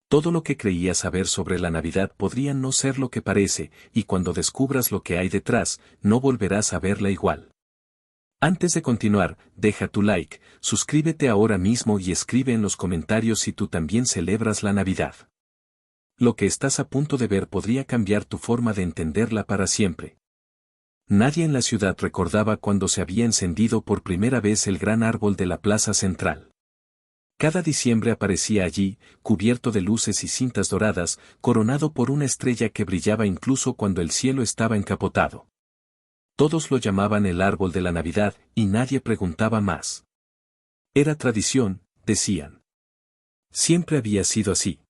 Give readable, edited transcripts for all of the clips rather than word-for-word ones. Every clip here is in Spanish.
Todo lo que creías saber sobre la Navidad podría no ser lo que parece, y cuando descubras lo que hay detrás, no volverás a verla igual. Antes de continuar, deja tu like, suscríbete ahora mismo y escribe en los comentarios si tú también celebras la Navidad. Lo que estás a punto de ver podría cambiar tu forma de entenderla para siempre. Nadie en la ciudad recordaba cuando se había encendido por primera vez el gran árbol de la plaza central. Cada diciembre aparecía allí, cubierto de luces y cintas doradas, coronado por una estrella que brillaba incluso cuando el cielo estaba encapotado. Todos lo llamaban el árbol de la Navidad y nadie preguntaba más. Era tradición, decían. Siempre había sido así.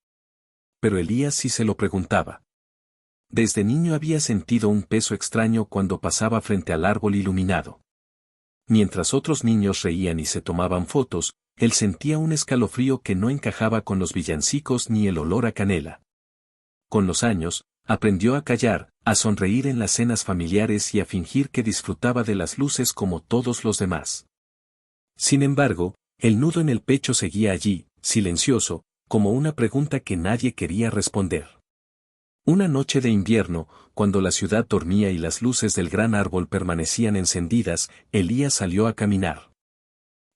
Pero Elías sí se lo preguntaba. Desde niño había sentido un peso extraño cuando pasaba frente al árbol iluminado. Mientras otros niños reían y se tomaban fotos, él sentía un escalofrío que no encajaba con los villancicos ni el olor a canela. Con los años, aprendió a callar, a sonreír en las cenas familiares y a fingir que disfrutaba de las luces como todos los demás. Sin embargo, el nudo en el pecho seguía allí, silencioso, como una pregunta que nadie quería responder. Una noche de invierno, cuando la ciudad dormía y las luces del gran árbol permanecían encendidas, Elías salió a caminar.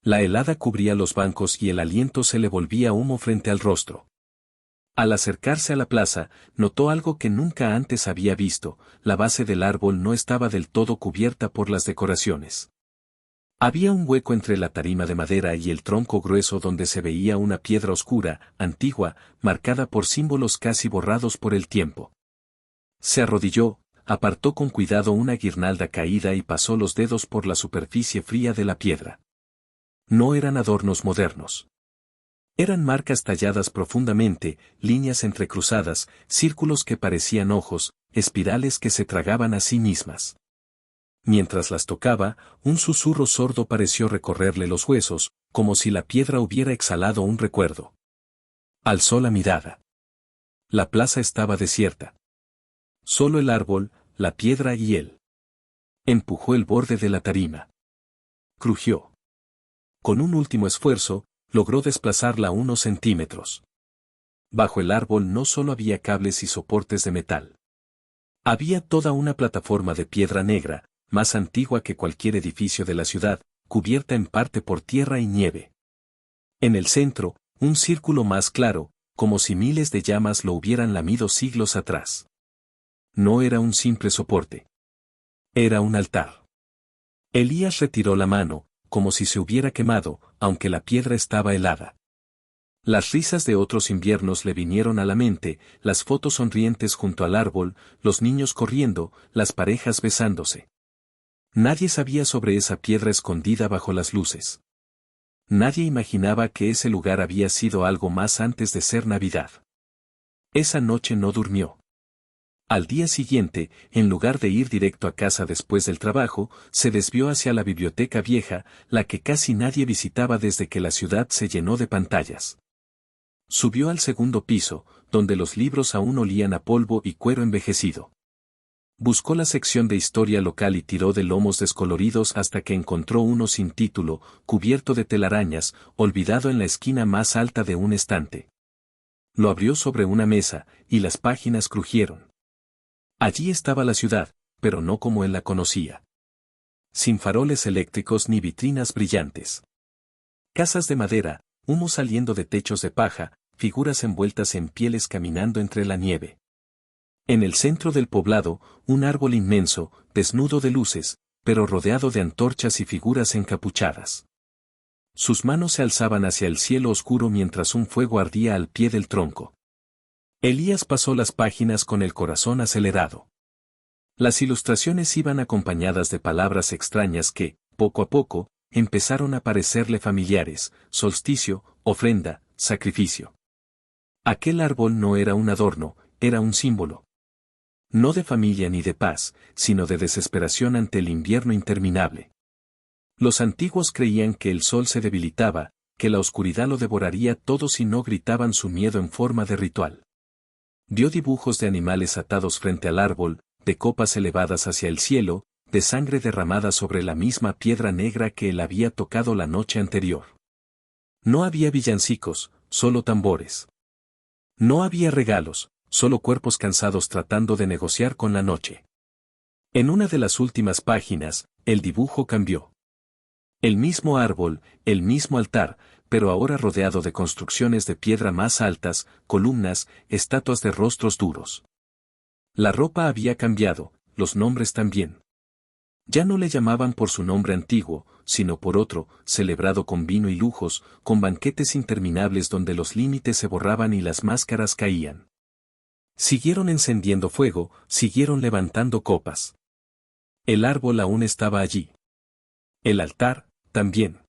La helada cubría los bancos y el aliento se le volvía humo frente al rostro. Al acercarse a la plaza, notó algo que nunca antes había visto: la base del árbol no estaba del todo cubierta por las decoraciones. Había un hueco entre la tarima de madera y el tronco grueso donde se veía una piedra oscura, antigua, marcada por símbolos casi borrados por el tiempo. Se arrodilló, apartó con cuidado una guirnalda caída y pasó los dedos por la superficie fría de la piedra. No eran adornos modernos. Eran marcas talladas profundamente, líneas entrecruzadas, círculos que parecían ojos, espirales que se tragaban a sí mismas. Mientras las tocaba, un susurro sordo pareció recorrerle los huesos, como si la piedra hubiera exhalado un recuerdo. Alzó la mirada. La plaza estaba desierta. Solo el árbol, la piedra y él. Empujó el borde de la tarima. Crujió. Con un último esfuerzo, logró desplazarla unos centímetros. Bajo el árbol no solo había cables y soportes de metal. Había toda una plataforma de piedra negra, más antigua que cualquier edificio de la ciudad, cubierta en parte por tierra y nieve. En el centro, un círculo más claro, como si miles de llamas lo hubieran lamido siglos atrás. No era un simple soporte. Era un altar. Elías retiró la mano, como si se hubiera quemado, aunque la piedra estaba helada. Las risas de otros inviernos le vinieron a la mente, las fotos sonrientes junto al árbol, los niños corriendo, las parejas besándose. Nadie sabía sobre esa piedra escondida bajo las luces. Nadie imaginaba que ese lugar había sido algo más antes de ser Navidad. Esa noche no durmió. Al día siguiente, en lugar de ir directo a casa después del trabajo, se desvió hacia la biblioteca vieja, la que casi nadie visitaba desde que la ciudad se llenó de pantallas. Subió al segundo piso, donde los libros aún olían a polvo y cuero envejecido. Buscó la sección de historia local y tiró de lomos descoloridos hasta que encontró uno sin título, cubierto de telarañas, olvidado en la esquina más alta de un estante. Lo abrió sobre una mesa, y las páginas crujieron. Allí estaba la ciudad, pero no como él la conocía. Sin faroles eléctricos ni vitrinas brillantes. Casas de madera, humo saliendo de techos de paja, figuras envueltas en pieles caminando entre la nieve. En el centro del poblado, un árbol inmenso, desnudo de luces, pero rodeado de antorchas y figuras encapuchadas. Sus manos se alzaban hacia el cielo oscuro mientras un fuego ardía al pie del tronco. Elías pasó las páginas con el corazón acelerado. Las ilustraciones iban acompañadas de palabras extrañas que, poco a poco, empezaron a parecerle familiares: solsticio, ofrenda, sacrificio. Aquel árbol no era un adorno, era un símbolo. No de familia ni de paz, sino de desesperación ante el invierno interminable. Los antiguos creían que el sol se debilitaba, que la oscuridad lo devoraría todo si no gritaban su miedo en forma de ritual. Vio dibujos de animales atados frente al árbol, de copas elevadas hacia el cielo, de sangre derramada sobre la misma piedra negra que él había tocado la noche anterior. No había villancicos, solo tambores. No había regalos, solo cuerpos cansados tratando de negociar con la noche. En una de las últimas páginas, el dibujo cambió. El mismo árbol, el mismo altar, pero ahora rodeado de construcciones de piedra más altas, columnas, estatuas de rostros duros. La ropa había cambiado, los nombres también. Ya no le llamaban por su nombre antiguo, sino por otro, celebrado con vino y lujos, con banquetes interminables donde los límites se borraban y las máscaras caían. Siguieron encendiendo fuego, siguieron levantando copas. El árbol aún estaba allí. El altar, también.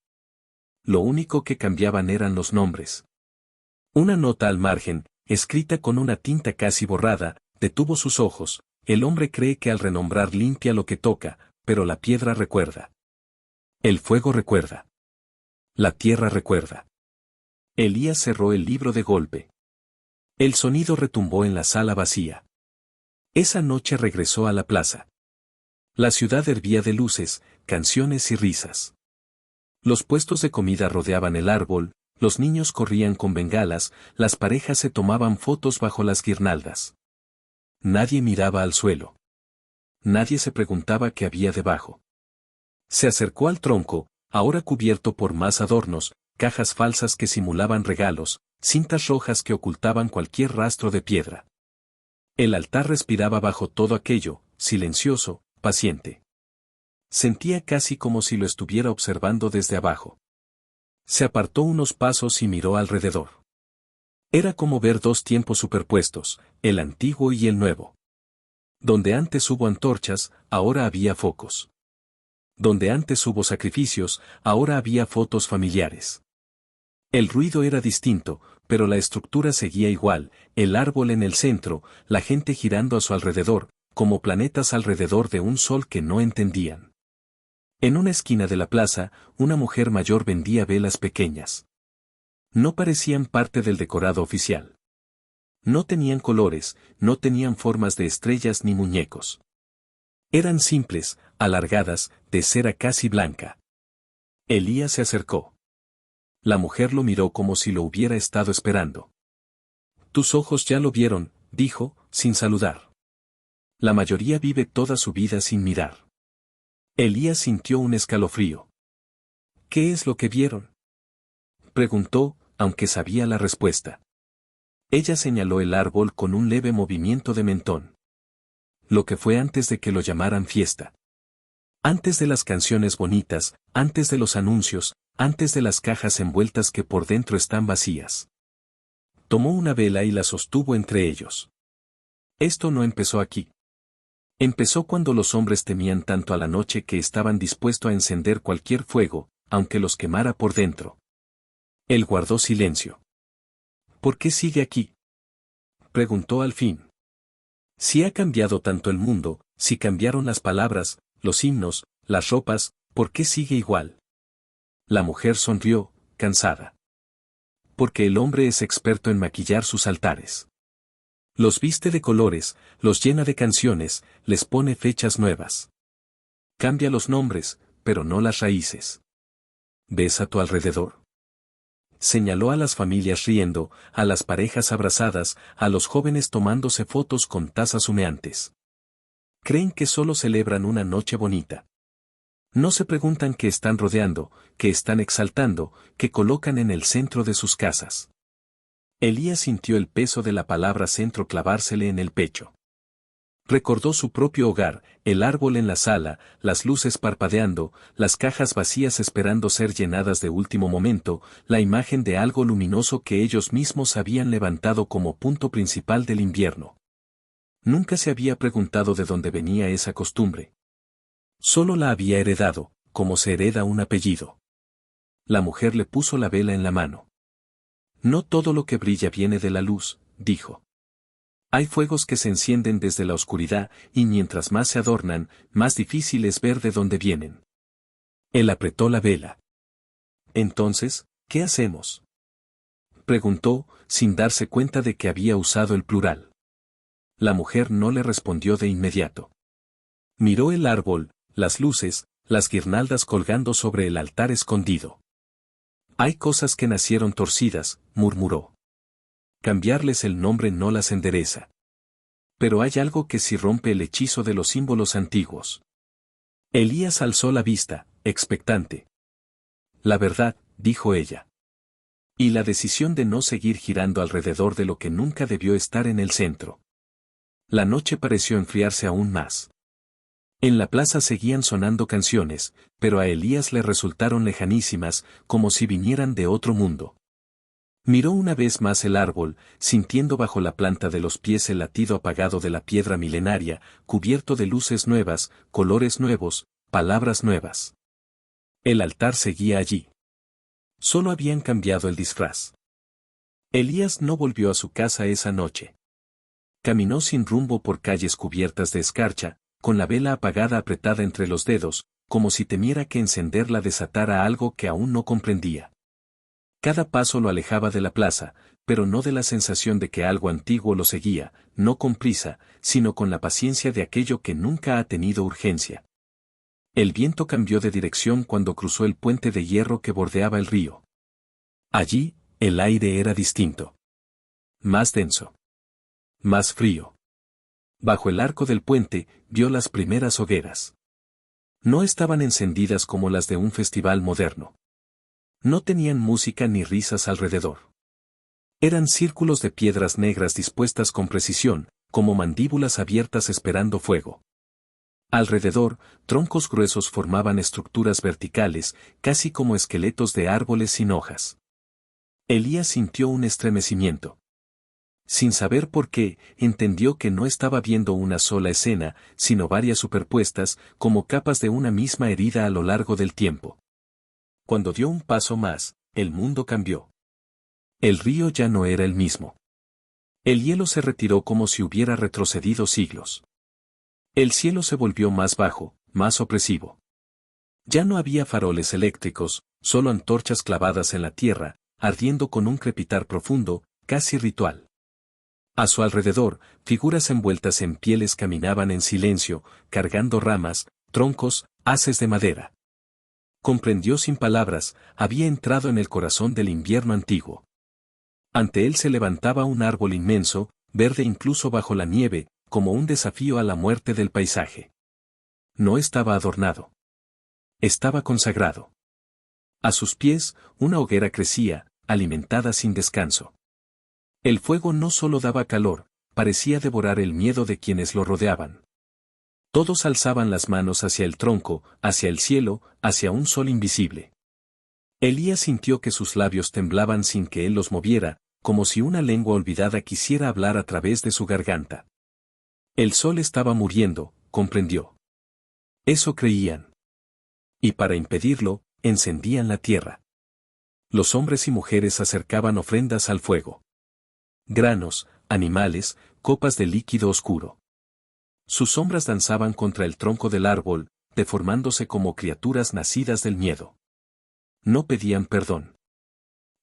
Lo único que cambiaban eran los nombres. Una nota al margen, escrita con una tinta casi borrada, detuvo sus ojos. El hombre cree que al renombrar limpia lo que toca, pero la piedra recuerda. El fuego recuerda. La tierra recuerda. Elías cerró el libro de golpe. El sonido retumbó en la sala vacía. Esa noche regresó a la plaza. La ciudad hervía de luces, canciones y risas. Los puestos de comida rodeaban el árbol, los niños corrían con bengalas, las parejas se tomaban fotos bajo las guirnaldas. Nadie miraba al suelo. Nadie se preguntaba qué había debajo. Se acercó al tronco, ahora cubierto por más adornos, cajas falsas que simulaban regalos, cintas rojas que ocultaban cualquier rastro de piedra. El altar respiraba bajo todo aquello, silencioso, paciente. Sentía casi como si lo estuviera observando desde abajo. Se apartó unos pasos y miró alrededor. Era como ver dos tiempos superpuestos, el antiguo y el nuevo. Donde antes hubo antorchas, ahora había focos. Donde antes hubo sacrificios, ahora había fotos familiares. El ruido era distinto, pero la estructura seguía igual, el árbol en el centro, la gente girando a su alrededor, como planetas alrededor de un sol que no entendían. En una esquina de la plaza, una mujer mayor vendía velas pequeñas. No parecían parte del decorado oficial. No tenían colores, no tenían formas de estrellas ni muñecos. Eran simples, alargadas, de cera casi blanca. Elías se acercó. La mujer lo miró como si lo hubiera estado esperando. Tus ojos ya lo vieron, dijo, sin saludar. La mayoría vive toda su vida sin mirar. Elías sintió un escalofrío. ¿Qué es lo que vieron?, preguntó, aunque sabía la respuesta. Ella señaló el árbol con un leve movimiento de mentón. Lo que fue antes de que lo llamaran fiesta. Antes de las canciones bonitas, antes de los anuncios, antes de las cajas envueltas que por dentro están vacías. Tomó una vela y la sostuvo entre ellos. Esto no empezó aquí. Empezó cuando los hombres temían tanto a la noche que estaban dispuestos a encender cualquier fuego, aunque los quemara por dentro. Él guardó silencio. ¿Por qué sigue aquí?, preguntó al fin. Si ha cambiado tanto el mundo, si cambiaron las palabras, los himnos, las ropas, ¿por qué sigue igual? La mujer sonrió, cansada. Porque el hombre es experto en maquillar sus altares. Los viste de colores, los llena de canciones, les pone fechas nuevas. Cambia los nombres, pero no las raíces. ¿Ves a tu alrededor? Señaló a las familias riendo, a las parejas abrazadas, a los jóvenes tomándose fotos con tazas humeantes. Creen que solo celebran una noche bonita. No se preguntan qué están rodeando, qué están exaltando, qué colocan en el centro de sus casas. Elías sintió el peso de la palabra centro clavársele en el pecho. Recordó su propio hogar, el árbol en la sala, las luces parpadeando, las cajas vacías esperando ser llenadas de último momento, la imagen de algo luminoso que ellos mismos habían levantado como punto principal del invierno. Nunca se había preguntado de dónde venía esa costumbre. Solo la había heredado, como se hereda un apellido. La mujer le puso la vela en la mano. No todo lo que brilla viene de la luz, dijo. Hay fuegos que se encienden desde la oscuridad, y mientras más se adornan, más difícil es ver de dónde vienen. Él apretó la vela. Entonces, ¿qué hacemos?, preguntó, sin darse cuenta de que había usado el plural. La mujer no le respondió de inmediato. Miró el árbol, las luces, las guirnaldas colgando sobre el altar escondido. Hay cosas que nacieron torcidas, murmuró. Cambiarles el nombre no las endereza. Pero hay algo que sí rompe el hechizo de los símbolos antiguos. Elías alzó la vista, expectante. La verdad, dijo ella. Y la decisión de no seguir girando alrededor de lo que nunca debió estar en el centro. La noche pareció enfriarse aún más. En la plaza seguían sonando canciones, pero a Elías le resultaron lejanísimas, como si vinieran de otro mundo. Miró una vez más el árbol, sintiendo bajo la planta de los pies el latido apagado de la piedra milenaria, cubierto de luces nuevas, colores nuevos, palabras nuevas. El altar seguía allí. Solo habían cambiado el disfraz. Elías no volvió a su casa esa noche. Caminó sin rumbo por calles cubiertas de escarcha, con la vela apagada apretada entre los dedos, como si temiera que encenderla desatara algo que aún no comprendía. Cada paso lo alejaba de la plaza, pero no de la sensación de que algo antiguo lo seguía, no con prisa, sino con la paciencia de aquello que nunca ha tenido urgencia. El viento cambió de dirección cuando cruzó el puente de hierro que bordeaba el río. Allí, el aire era distinto. Más denso. Más frío. Bajo el arco del puente, vio las primeras hogueras. No estaban encendidas como las de un festival moderno. No tenían música ni risas alrededor. Eran círculos de piedras negras dispuestas con precisión, como mandíbulas abiertas esperando fuego. Alrededor, troncos gruesos formaban estructuras verticales, casi como esqueletos de árboles sin hojas. Elías sintió un estremecimiento. Sin saber por qué, entendió que no estaba viendo una sola escena, sino varias superpuestas, como capas de una misma herida a lo largo del tiempo. Cuando dio un paso más, el mundo cambió. El río ya no era el mismo. El hielo se retiró como si hubiera retrocedido siglos. El cielo se volvió más bajo, más opresivo. Ya no había faroles eléctricos, solo antorchas clavadas en la tierra, ardiendo con un crepitar profundo, casi ritual. A su alrededor, figuras envueltas en pieles caminaban en silencio, cargando ramas, troncos, haces de madera. Comprendió sin palabras, había entrado en el corazón del invierno antiguo. Ante él se levantaba un árbol inmenso, verde incluso bajo la nieve, como un desafío a la muerte del paisaje. No estaba adornado. Estaba consagrado. A sus pies, una hoguera crecía, alimentada sin descanso. El fuego no solo daba calor, parecía devorar el miedo de quienes lo rodeaban. Todos alzaban las manos hacia el tronco, hacia el cielo, hacia un sol invisible. Elías sintió que sus labios temblaban sin que él los moviera, como si una lengua olvidada quisiera hablar a través de su garganta. El sol estaba muriendo, comprendió. Eso creían. Y para impedirlo, encendían la tierra. Los hombres y mujeres acercaban ofrendas al fuego. Granos, animales, copas de líquido oscuro. Sus sombras danzaban contra el tronco del árbol, deformándose como criaturas nacidas del miedo. No pedían perdón.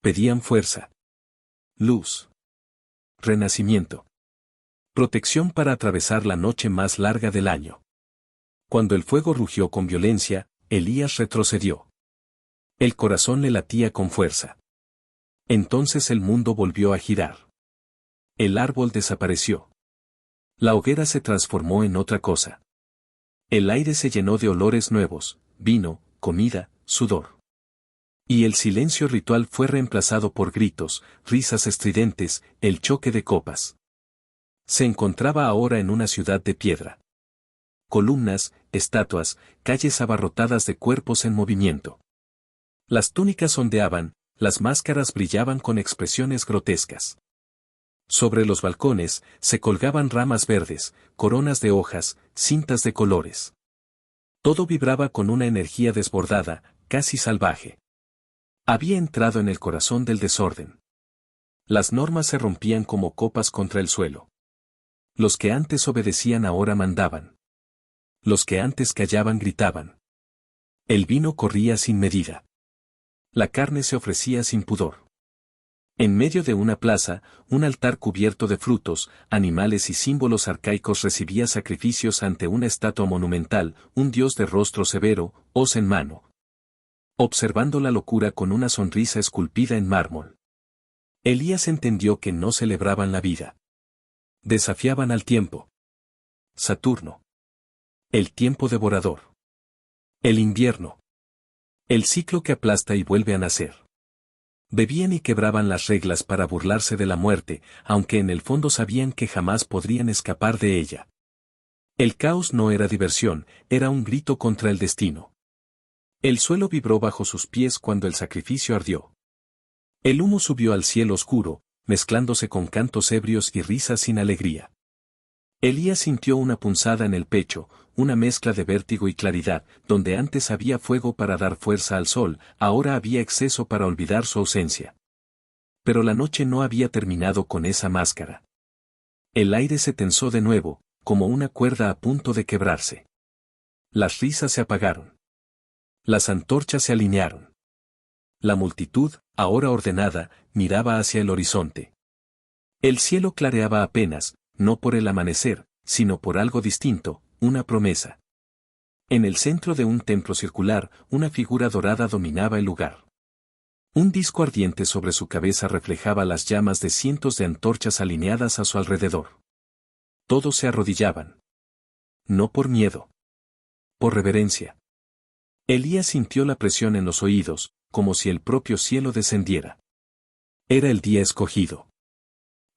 Pedían fuerza. Luz. Renacimiento. Protección para atravesar la noche más larga del año. Cuando el fuego rugió con violencia, Elías retrocedió. El corazón le latía con fuerza. Entonces el mundo volvió a girar. El árbol desapareció. La hoguera se transformó en otra cosa. El aire se llenó de olores nuevos, vino, comida, sudor. Y el silencio ritual fue reemplazado por gritos, risas estridentes, el choque de copas. Se encontraba ahora en una ciudad de piedra. Columnas, estatuas, calles abarrotadas de cuerpos en movimiento. Las túnicas ondeaban, las máscaras brillaban con expresiones grotescas. Sobre los balcones, se colgaban ramas verdes, coronas de hojas, cintas de colores. Todo vibraba con una energía desbordada, casi salvaje. Había entrado en el corazón del desorden. Las normas se rompían como copas contra el suelo. Los que antes obedecían ahora mandaban. Los que antes callaban gritaban. El vino corría sin medida. La carne se ofrecía sin pudor. En medio de una plaza, un altar cubierto de frutos, animales y símbolos arcaicos recibía sacrificios ante una estatua monumental, un dios de rostro severo, hoz en mano. Observando la locura con una sonrisa esculpida en mármol. Elías entendió que no celebraban la vida. Desafiaban al tiempo. Saturno. El tiempo devorador. El invierno. El ciclo que aplasta y vuelve a nacer. Bebían y quebraban las reglas para burlarse de la muerte, aunque en el fondo sabían que jamás podrían escapar de ella. El caos no era diversión, era un grito contra el destino. El suelo vibró bajo sus pies cuando el sacrificio ardió. El humo subió al cielo oscuro, mezclándose con cantos ebrios y risas sin alegría. Elías sintió una punzada en el pecho, una mezcla de vértigo y claridad, donde antes había fuego para dar fuerza al sol, ahora había exceso para olvidar su ausencia. Pero la noche no había terminado con esa máscara. El aire se tensó de nuevo, como una cuerda a punto de quebrarse. Las risas se apagaron. Las antorchas se alinearon. La multitud, ahora ordenada, miraba hacia el horizonte. El cielo clareaba apenas, no por el amanecer, sino por algo distinto, una promesa. En el centro de un templo circular, una figura dorada dominaba el lugar. Un disco ardiente sobre su cabeza reflejaba las llamas de cientos de antorchas alineadas a su alrededor. Todos se arrodillaban. No por miedo. Por reverencia. Elías sintió la presión en los oídos, como si el propio cielo descendiera. Era el día escogido.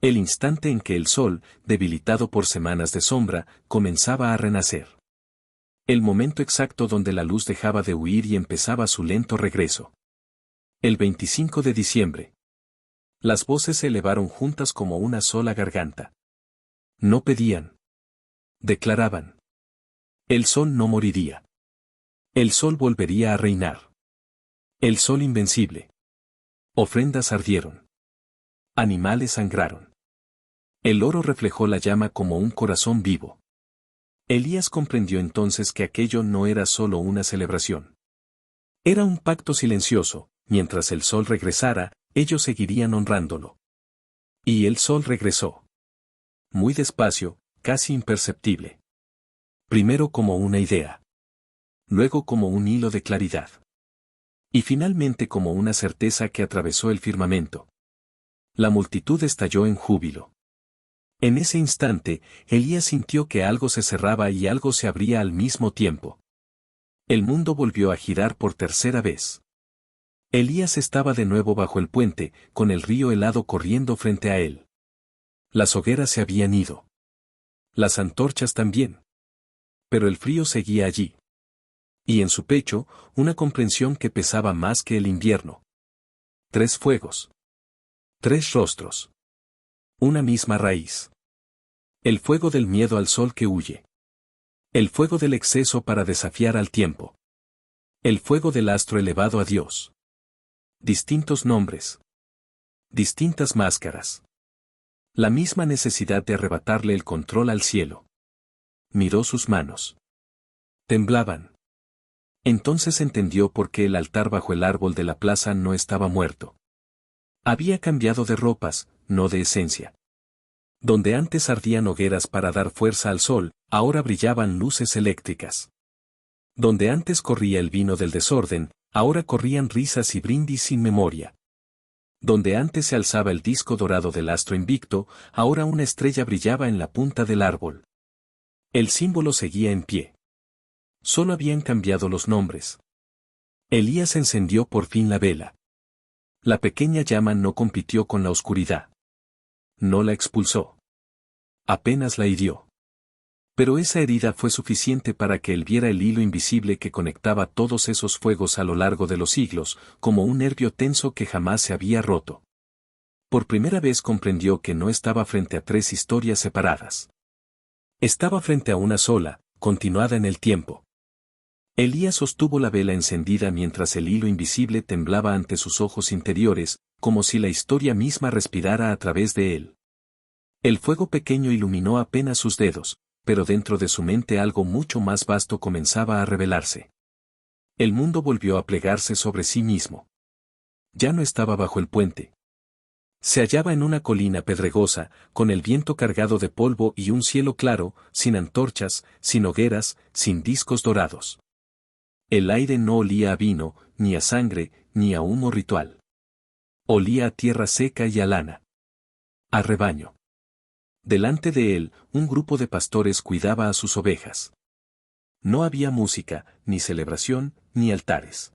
El instante en que el sol, debilitado por semanas de sombra, comenzaba a renacer. El momento exacto donde la luz dejaba de huir y empezaba su lento regreso. El 25 de diciembre. Las voces se elevaron juntas como una sola garganta. No pedían. Declaraban. El sol no moriría. El sol volvería a reinar. El sol invencible. Ofrendas ardieron. Animales sangraron. El oro reflejó la llama como un corazón vivo. Elías comprendió entonces que aquello no era solo una celebración. Era un pacto silencioso, mientras el sol regresara, ellos seguirían honrándolo. Y el sol regresó. Muy despacio, casi imperceptible. Primero como una idea. Luego como un hilo de claridad. Y finalmente como una certeza que atravesó el firmamento. La multitud estalló en júbilo. En ese instante, Elías sintió que algo se cerraba y algo se abría al mismo tiempo. El mundo volvió a girar por tercera vez. Elías estaba de nuevo bajo el puente, con el río helado corriendo frente a él. Las hogueras se habían ido. Las antorchas también. Pero el frío seguía allí. Y en su pecho, una comprensión que pesaba más que el invierno. 3 fuegos. 3 rostros. Una misma raíz. El fuego del miedo al sol que huye. El fuego del exceso para desafiar al tiempo. El fuego del astro elevado a Dios. Distintos nombres. Distintas máscaras. La misma necesidad de arrebatarle el control al cielo. Miró sus manos. Temblaban. Entonces entendió por qué el altar bajo el árbol de la plaza no estaba muerto. Había cambiado de ropas, no de esencia. Donde antes ardían hogueras para dar fuerza al sol, ahora brillaban luces eléctricas. Donde antes corría el vino del desorden, ahora corrían risas y brindis sin memoria. Donde antes se alzaba el disco dorado del astro invicto, ahora una estrella brillaba en la punta del árbol. El símbolo seguía en pie. Solo habían cambiado los nombres. Elías encendió por fin la vela. La pequeña llama no compitió con la oscuridad. No la expulsó. Apenas la hirió. Pero esa herida fue suficiente para que él viera el hilo invisible que conectaba todos esos fuegos a lo largo de los siglos, como un nervio tenso que jamás se había roto. Por primera vez comprendió que no estaba frente a 3 historias separadas. Estaba frente a una sola, continuada en el tiempo. Elías sostuvo la vela encendida mientras el hilo invisible temblaba ante sus ojos interiores, como si la historia misma respirara a través de él. El fuego pequeño iluminó apenas sus dedos, pero dentro de su mente algo mucho más vasto comenzaba a revelarse. El mundo volvió a plegarse sobre sí mismo. Ya no estaba bajo el puente. Se hallaba en una colina pedregosa, con el viento cargado de polvo y un cielo claro, sin antorchas, sin hogueras, sin discos dorados. El aire no olía a vino, ni a sangre, ni a humo ritual. Olía a tierra seca y a lana. A rebaño. Delante de él, un grupo de pastores cuidaba a sus ovejas. No había música, ni celebración, ni altares.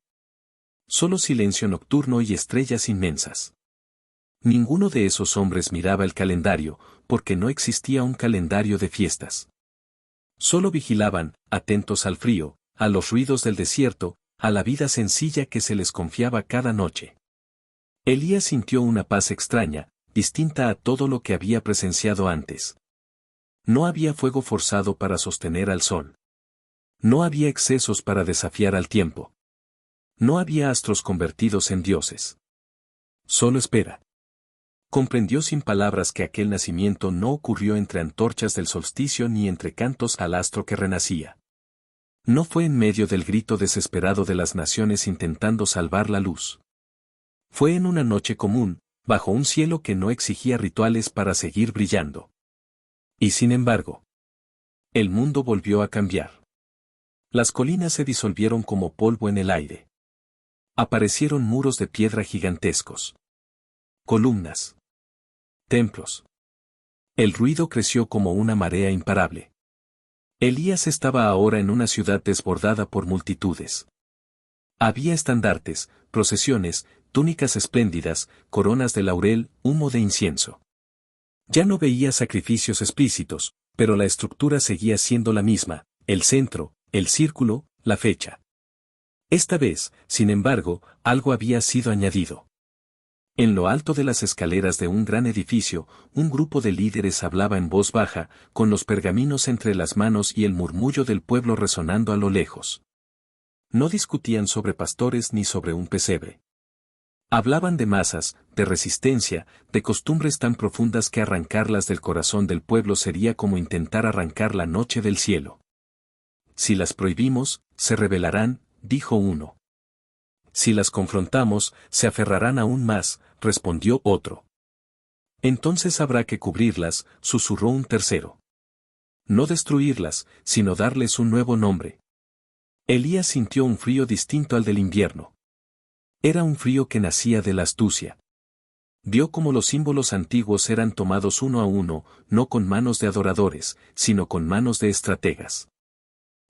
Solo silencio nocturno y estrellas inmensas. Ninguno de esos hombres miraba el calendario, porque no existía un calendario de fiestas. Solo vigilaban, atentos al frío, a los ruidos del desierto, a la vida sencilla que se les confiaba cada noche. Elías sintió una paz extraña, distinta a todo lo que había presenciado antes. No había fuego forzado para sostener al sol. No había excesos para desafiar al tiempo. No había astros convertidos en dioses. Solo espera. Comprendió sin palabras que aquel nacimiento no ocurrió entre antorchas del solsticio ni entre cantos al astro que renacía. No fue en medio del grito desesperado de las naciones intentando salvar la luz. Fue en una noche común, bajo un cielo que no exigía rituales para seguir brillando. Y sin embargo, el mundo volvió a cambiar. Las colinas se disolvieron como polvo en el aire. Aparecieron muros de piedra gigantescos. Columnas. Templos. El ruido creció como una marea imparable. Elías estaba ahora en una ciudad desbordada por multitudes. Había estandartes, procesiones, túnicas espléndidas, coronas de laurel, humo de incienso. Ya no veía sacrificios explícitos, pero la estructura seguía siendo la misma, el centro, el círculo, la fecha. Esta vez, sin embargo, algo había sido añadido. En lo alto de las escaleras de un gran edificio, un grupo de líderes hablaba en voz baja, con los pergaminos entre las manos y el murmullo del pueblo resonando a lo lejos. No discutían sobre pastores ni sobre un pesebre. Hablaban de masas, de resistencia, de costumbres tan profundas que arrancarlas del corazón del pueblo sería como intentar arrancar la noche del cielo. Si las prohibimos, se rebelarán, dijo uno. Si las confrontamos, se aferrarán aún más, respondió otro. Entonces habrá que cubrirlas, susurró un tercero. No destruirlas, sino darles un nuevo nombre. Elías sintió un frío distinto al del invierno. Era un frío que nacía de la astucia. Vio cómo los símbolos antiguos eran tomados uno a uno, no con manos de adoradores, sino con manos de estrategas.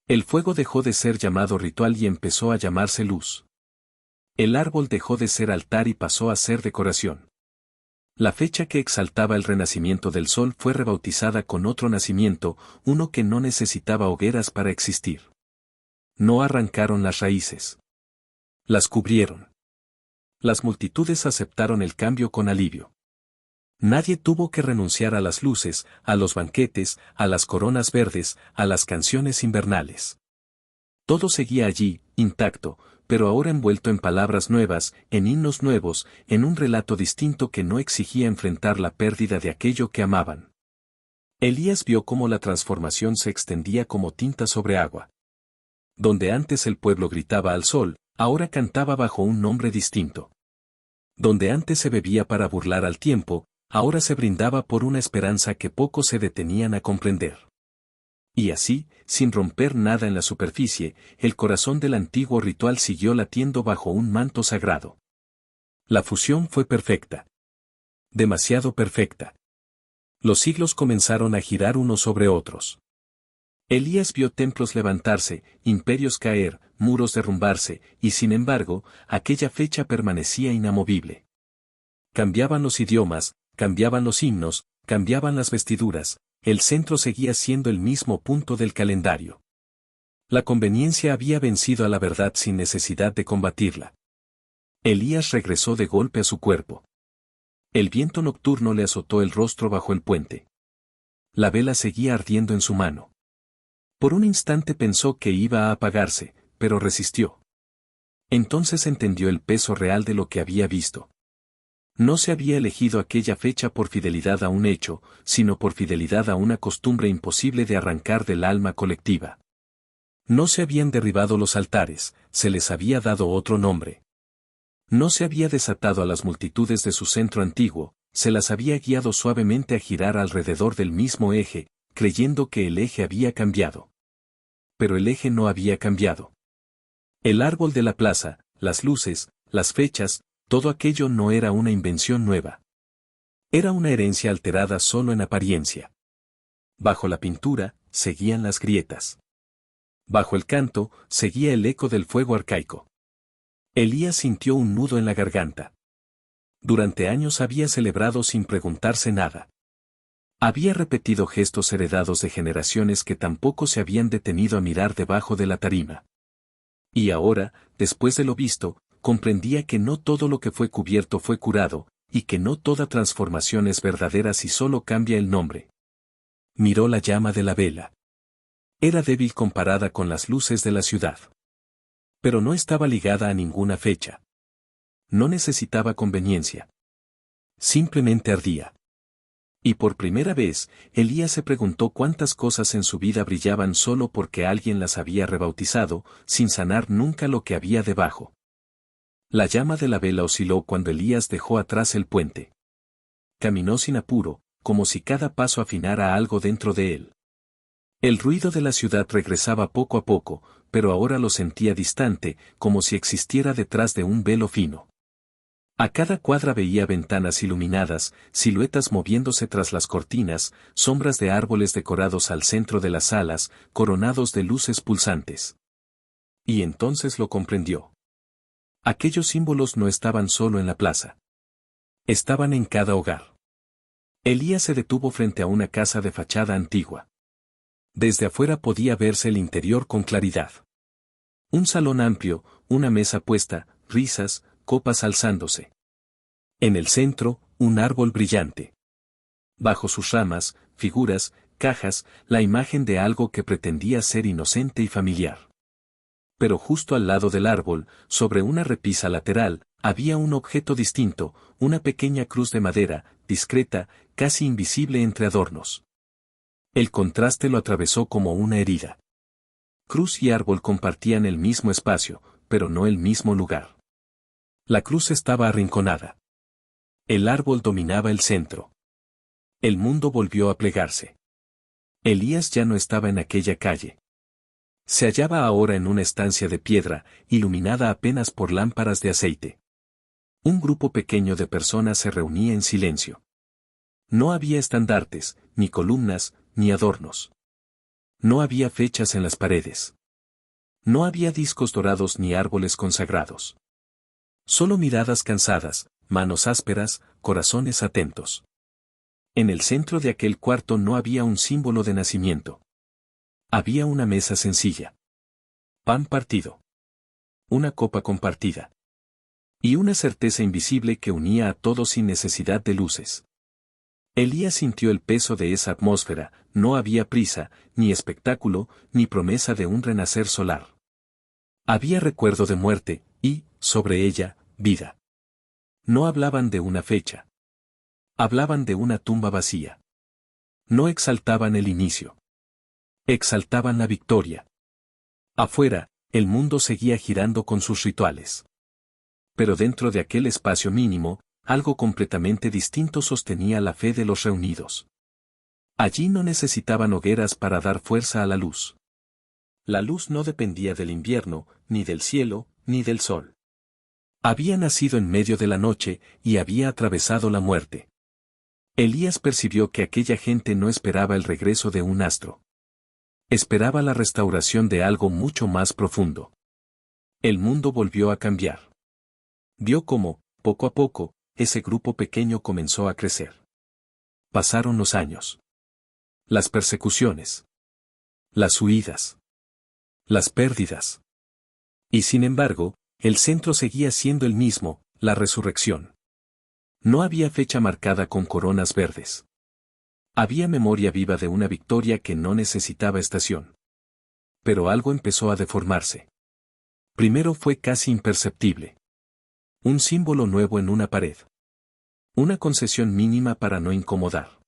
El fuego dejó de ser llamado ritual y empezó a llamarse luz. El árbol dejó de ser altar y pasó a ser decoración. La fecha que exaltaba el renacimiento del sol fue rebautizada con otro nacimiento, uno que no necesitaba hogueras para existir. No arrancaron las raíces. Las cubrieron. Las multitudes aceptaron el cambio con alivio. Nadie tuvo que renunciar a las luces, a los banquetes, a las coronas verdes, a las canciones invernales. Todo seguía allí, intacto, pero ahora envuelto en palabras nuevas, en himnos nuevos, en un relato distinto que no exigía enfrentar la pérdida de aquello que amaban. Elías vio cómo la transformación se extendía como tinta sobre agua. Donde antes el pueblo gritaba al sol, ahora cantaba bajo un nombre distinto. Donde antes se bebía para burlar al tiempo, ahora se brindaba por una esperanza que pocos se detenían a comprender. Y así, sin romper nada en la superficie, el corazón del antiguo ritual siguió latiendo bajo un manto sagrado. La fusión fue perfecta. Demasiado perfecta. Los siglos comenzaron a girar unos sobre otros. Elías vio templos levantarse, imperios caer, muros derrumbarse, y sin embargo, aquella fecha permanecía inamovible. Cambiaban los idiomas, cambiaban los himnos, cambiaban las vestiduras, el centro seguía siendo el mismo punto del calendario. La conveniencia había vencido a la verdad sin necesidad de combatirla. Elías regresó de golpe a su cuerpo. El viento nocturno le azotó el rostro bajo el puente. La vela seguía ardiendo en su mano. Por un instante pensó que iba a apagarse, pero resistió. Entonces entendió el peso real de lo que había visto. No se había elegido aquella fecha por fidelidad a un hecho, sino por fidelidad a una costumbre imposible de arrancar del alma colectiva. No se habían derribado los altares, se les había dado otro nombre. No se había desatado a las multitudes de su centro antiguo, se las había guiado suavemente a girar alrededor del mismo eje, creyendo que el eje había cambiado. Pero el eje no había cambiado. El árbol de la plaza, las luces, las fechas, Todo aquello no era una invención nueva. Era una herencia alterada solo en apariencia. Bajo la pintura, seguían las grietas. Bajo el canto, seguía el eco del fuego arcaico. Elías sintió un nudo en la garganta. Durante años había celebrado sin preguntarse nada. Había repetido gestos heredados de generaciones que tampoco se habían detenido a mirar debajo de la tarima. Y ahora, después de lo visto, comprendía que no todo lo que fue cubierto fue curado, y que no toda transformación es verdadera si solo cambia el nombre. Miró la llama de la vela. Era débil comparada con las luces de la ciudad. Pero no estaba ligada a ninguna fecha. No necesitaba conveniencia. Simplemente ardía. Y por primera vez, Elías se preguntó cuántas cosas en su vida brillaban solo porque alguien las había rebautizado, sin sanar nunca lo que había debajo. La llama de la vela osciló cuando Elías dejó atrás el puente. Caminó sin apuro, como si cada paso afinara algo dentro de él. El ruido de la ciudad regresaba poco a poco, pero ahora lo sentía distante, como si existiera detrás de un velo fino. A cada cuadra veía ventanas iluminadas, siluetas moviéndose tras las cortinas, sombras de árboles decorados al centro de las salas, coronados de luces pulsantes. Y entonces lo comprendió. Aquellos símbolos no estaban solo en la plaza. Estaban en cada hogar. Elías se detuvo frente a una casa de fachada antigua. Desde afuera podía verse el interior con claridad. Un salón amplio, una mesa puesta, risas, copas alzándose. En el centro, un árbol brillante. Bajo sus ramas, figuras, cajas, la imagen de algo que pretendía ser inocente y familiar. Pero justo al lado del árbol, sobre una repisa lateral, había un objeto distinto, una pequeña cruz de madera, discreta, casi invisible entre adornos. El contraste lo atravesó como una herida. Cruz y árbol compartían el mismo espacio, pero no el mismo lugar. La cruz estaba arrinconada. El árbol dominaba el centro. El mundo volvió a plegarse. Elías ya no estaba en aquella calle. Se hallaba ahora en una estancia de piedra, iluminada apenas por lámparas de aceite. Un grupo pequeño de personas se reunía en silencio. No había estandartes, ni columnas, ni adornos. No había fechas en las paredes. No había discos dorados ni árboles consagrados. Solo miradas cansadas, manos ásperas, corazones atentos. En el centro de aquel cuarto no había un símbolo de nacimiento. Había una mesa sencilla. Pan partido. Una copa compartida. Y una certeza invisible que unía a todos sin necesidad de luces. Elías sintió el peso de esa atmósfera, no había prisa, ni espectáculo, ni promesa de un renacer solar. Había recuerdo de muerte, y, sobre ella, vida. No hablaban de una fecha. Hablaban de una tumba vacía. No exaltaban el inicio. Exaltaban la victoria. Afuera, el mundo seguía girando con sus rituales. Pero dentro de aquel espacio mínimo, algo completamente distinto sostenía la fe de los reunidos. Allí no necesitaban hogueras para dar fuerza a la luz. La luz no dependía del invierno, ni del cielo, ni del sol. Había nacido en medio de la noche, y había atravesado la muerte. Elías percibió que aquella gente no esperaba el regreso de un astro. Esperaba la restauración de algo mucho más profundo. El mundo volvió a cambiar. Vio cómo, poco a poco, ese grupo pequeño comenzó a crecer. Pasaron los años. Las persecuciones. Las huidas. Las pérdidas. Y sin embargo, el centro seguía siendo el mismo, la resurrección. No había fecha marcada con coronas verdes. Había memoria viva de una victoria que no necesitaba estación. Pero algo empezó a deformarse. Primero fue casi imperceptible. Un símbolo nuevo en una pared. Una concesión mínima para no incomodar.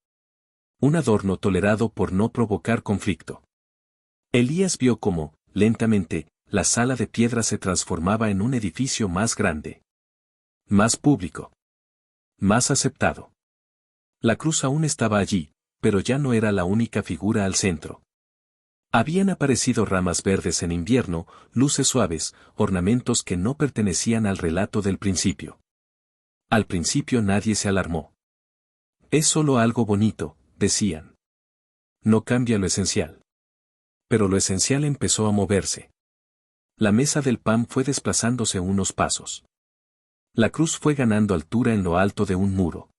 Un adorno tolerado por no provocar conflicto. Elías vio cómo, lentamente, la sala de piedra se transformaba en un edificio más grande. Más público. Más aceptado. La cruz aún estaba allí, pero ya no era la única figura al centro. Habían aparecido ramas verdes en invierno, luces suaves, ornamentos que no pertenecían al relato del principio. Al principio nadie se alarmó. Es solo algo bonito, decían. No cambia lo esencial. Pero lo esencial empezó a moverse. La mesa del pan fue desplazándose unos pasos. La cruz fue ganando altura en lo alto de un muro.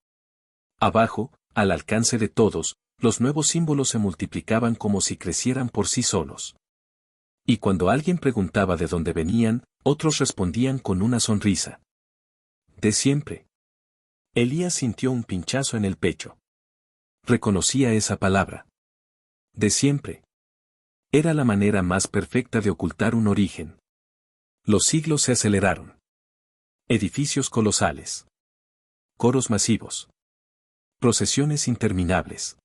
Abajo, al alcance de todos, los nuevos símbolos se multiplicaban como si crecieran por sí solos. Y cuando alguien preguntaba de dónde venían, otros respondían con una sonrisa. De siempre. Elías sintió un pinchazo en el pecho. Reconocía esa palabra. De siempre. Era la manera más perfecta de ocultar un origen. Los siglos se aceleraron. Edificios colosales. Coros masivos. Procesiones interminables.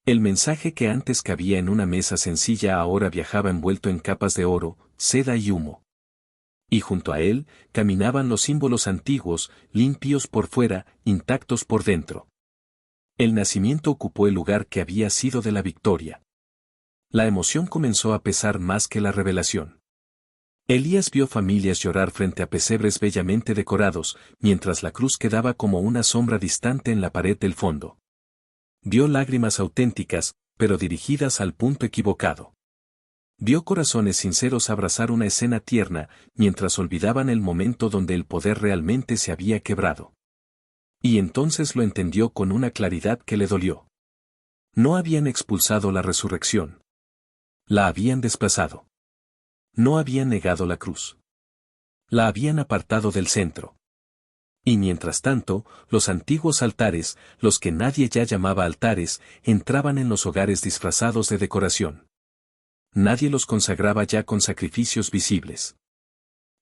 El mensaje que antes cabía en una mesa sencilla ahora viajaba envuelto en capas de oro, seda y humo. Y junto a él, caminaban los símbolos antiguos, limpios por fuera, intactos por dentro. El nacimiento ocupó el lugar que había sido de la victoria. La emoción comenzó a pesar más que la revelación. Elías vio familias llorar frente a pesebres bellamente decorados, mientras la cruz quedaba como una sombra distante en la pared del fondo. Vio lágrimas auténticas, pero dirigidas al punto equivocado. Vio corazones sinceros abrazar una escena tierna, mientras olvidaban el momento donde el poder realmente se había quebrado. Y entonces lo entendió con una claridad que le dolió. No habían expulsado la resurrección. La habían desplazado. No habían negado la cruz. La habían apartado del centro. Y mientras tanto, los antiguos altares, los que nadie ya llamaba altares, entraban en los hogares disfrazados de decoración. Nadie los consagraba ya con sacrificios visibles.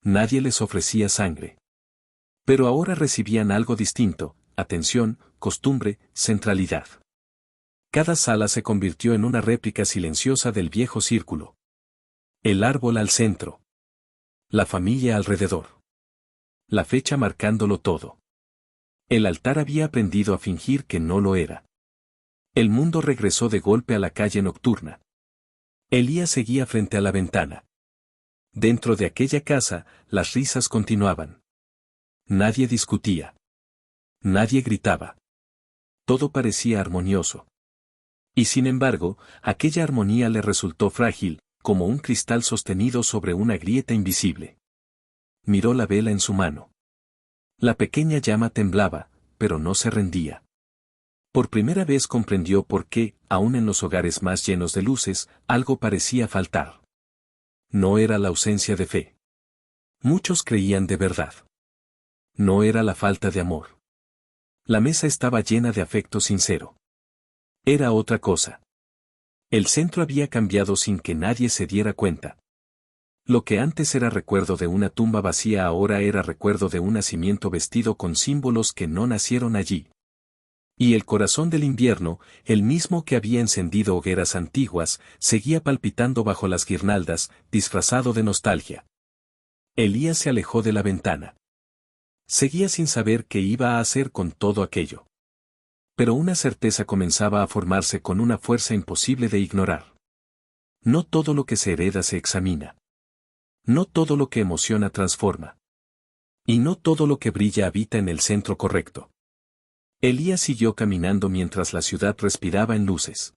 Nadie les ofrecía sangre. Pero ahora recibían algo distinto: atención, costumbre, centralidad. Cada sala se convirtió en una réplica silenciosa del viejo círculo. El árbol al centro. La familia alrededor. La fecha marcándolo todo. El altar había aprendido a fingir que no lo era. El mundo regresó de golpe a la calle nocturna. Elías seguía frente a la ventana. Dentro de aquella casa, las risas continuaban. Nadie discutía. Nadie gritaba. Todo parecía armonioso. Y sin embargo, aquella armonía le resultó frágil, como un cristal sostenido sobre una grieta invisible. Miró la vela en su mano. La pequeña llama temblaba, pero no se rendía. Por primera vez comprendió por qué, aun en los hogares más llenos de luces, algo parecía faltar. No era la ausencia de fe. Muchos creían de verdad. No era la falta de amor. La mesa estaba llena de afecto sincero. Era otra cosa. El centro había cambiado sin que nadie se diera cuenta. Lo que antes era recuerdo de una tumba vacía ahora era recuerdo de un nacimiento vestido con símbolos que no nacieron allí. Y el corazón del invierno, el mismo que había encendido hogueras antiguas, seguía palpitando bajo las guirnaldas, disfrazado de nostalgia. Elías se alejó de la ventana. Seguía sin saber qué iba a hacer con todo aquello. Pero una certeza comenzaba a formarse con una fuerza imposible de ignorar. No todo lo que se hereda se examina. No todo lo que emociona transforma. Y no todo lo que brilla habita en el centro correcto. Elías siguió caminando mientras la ciudad respiraba en luces.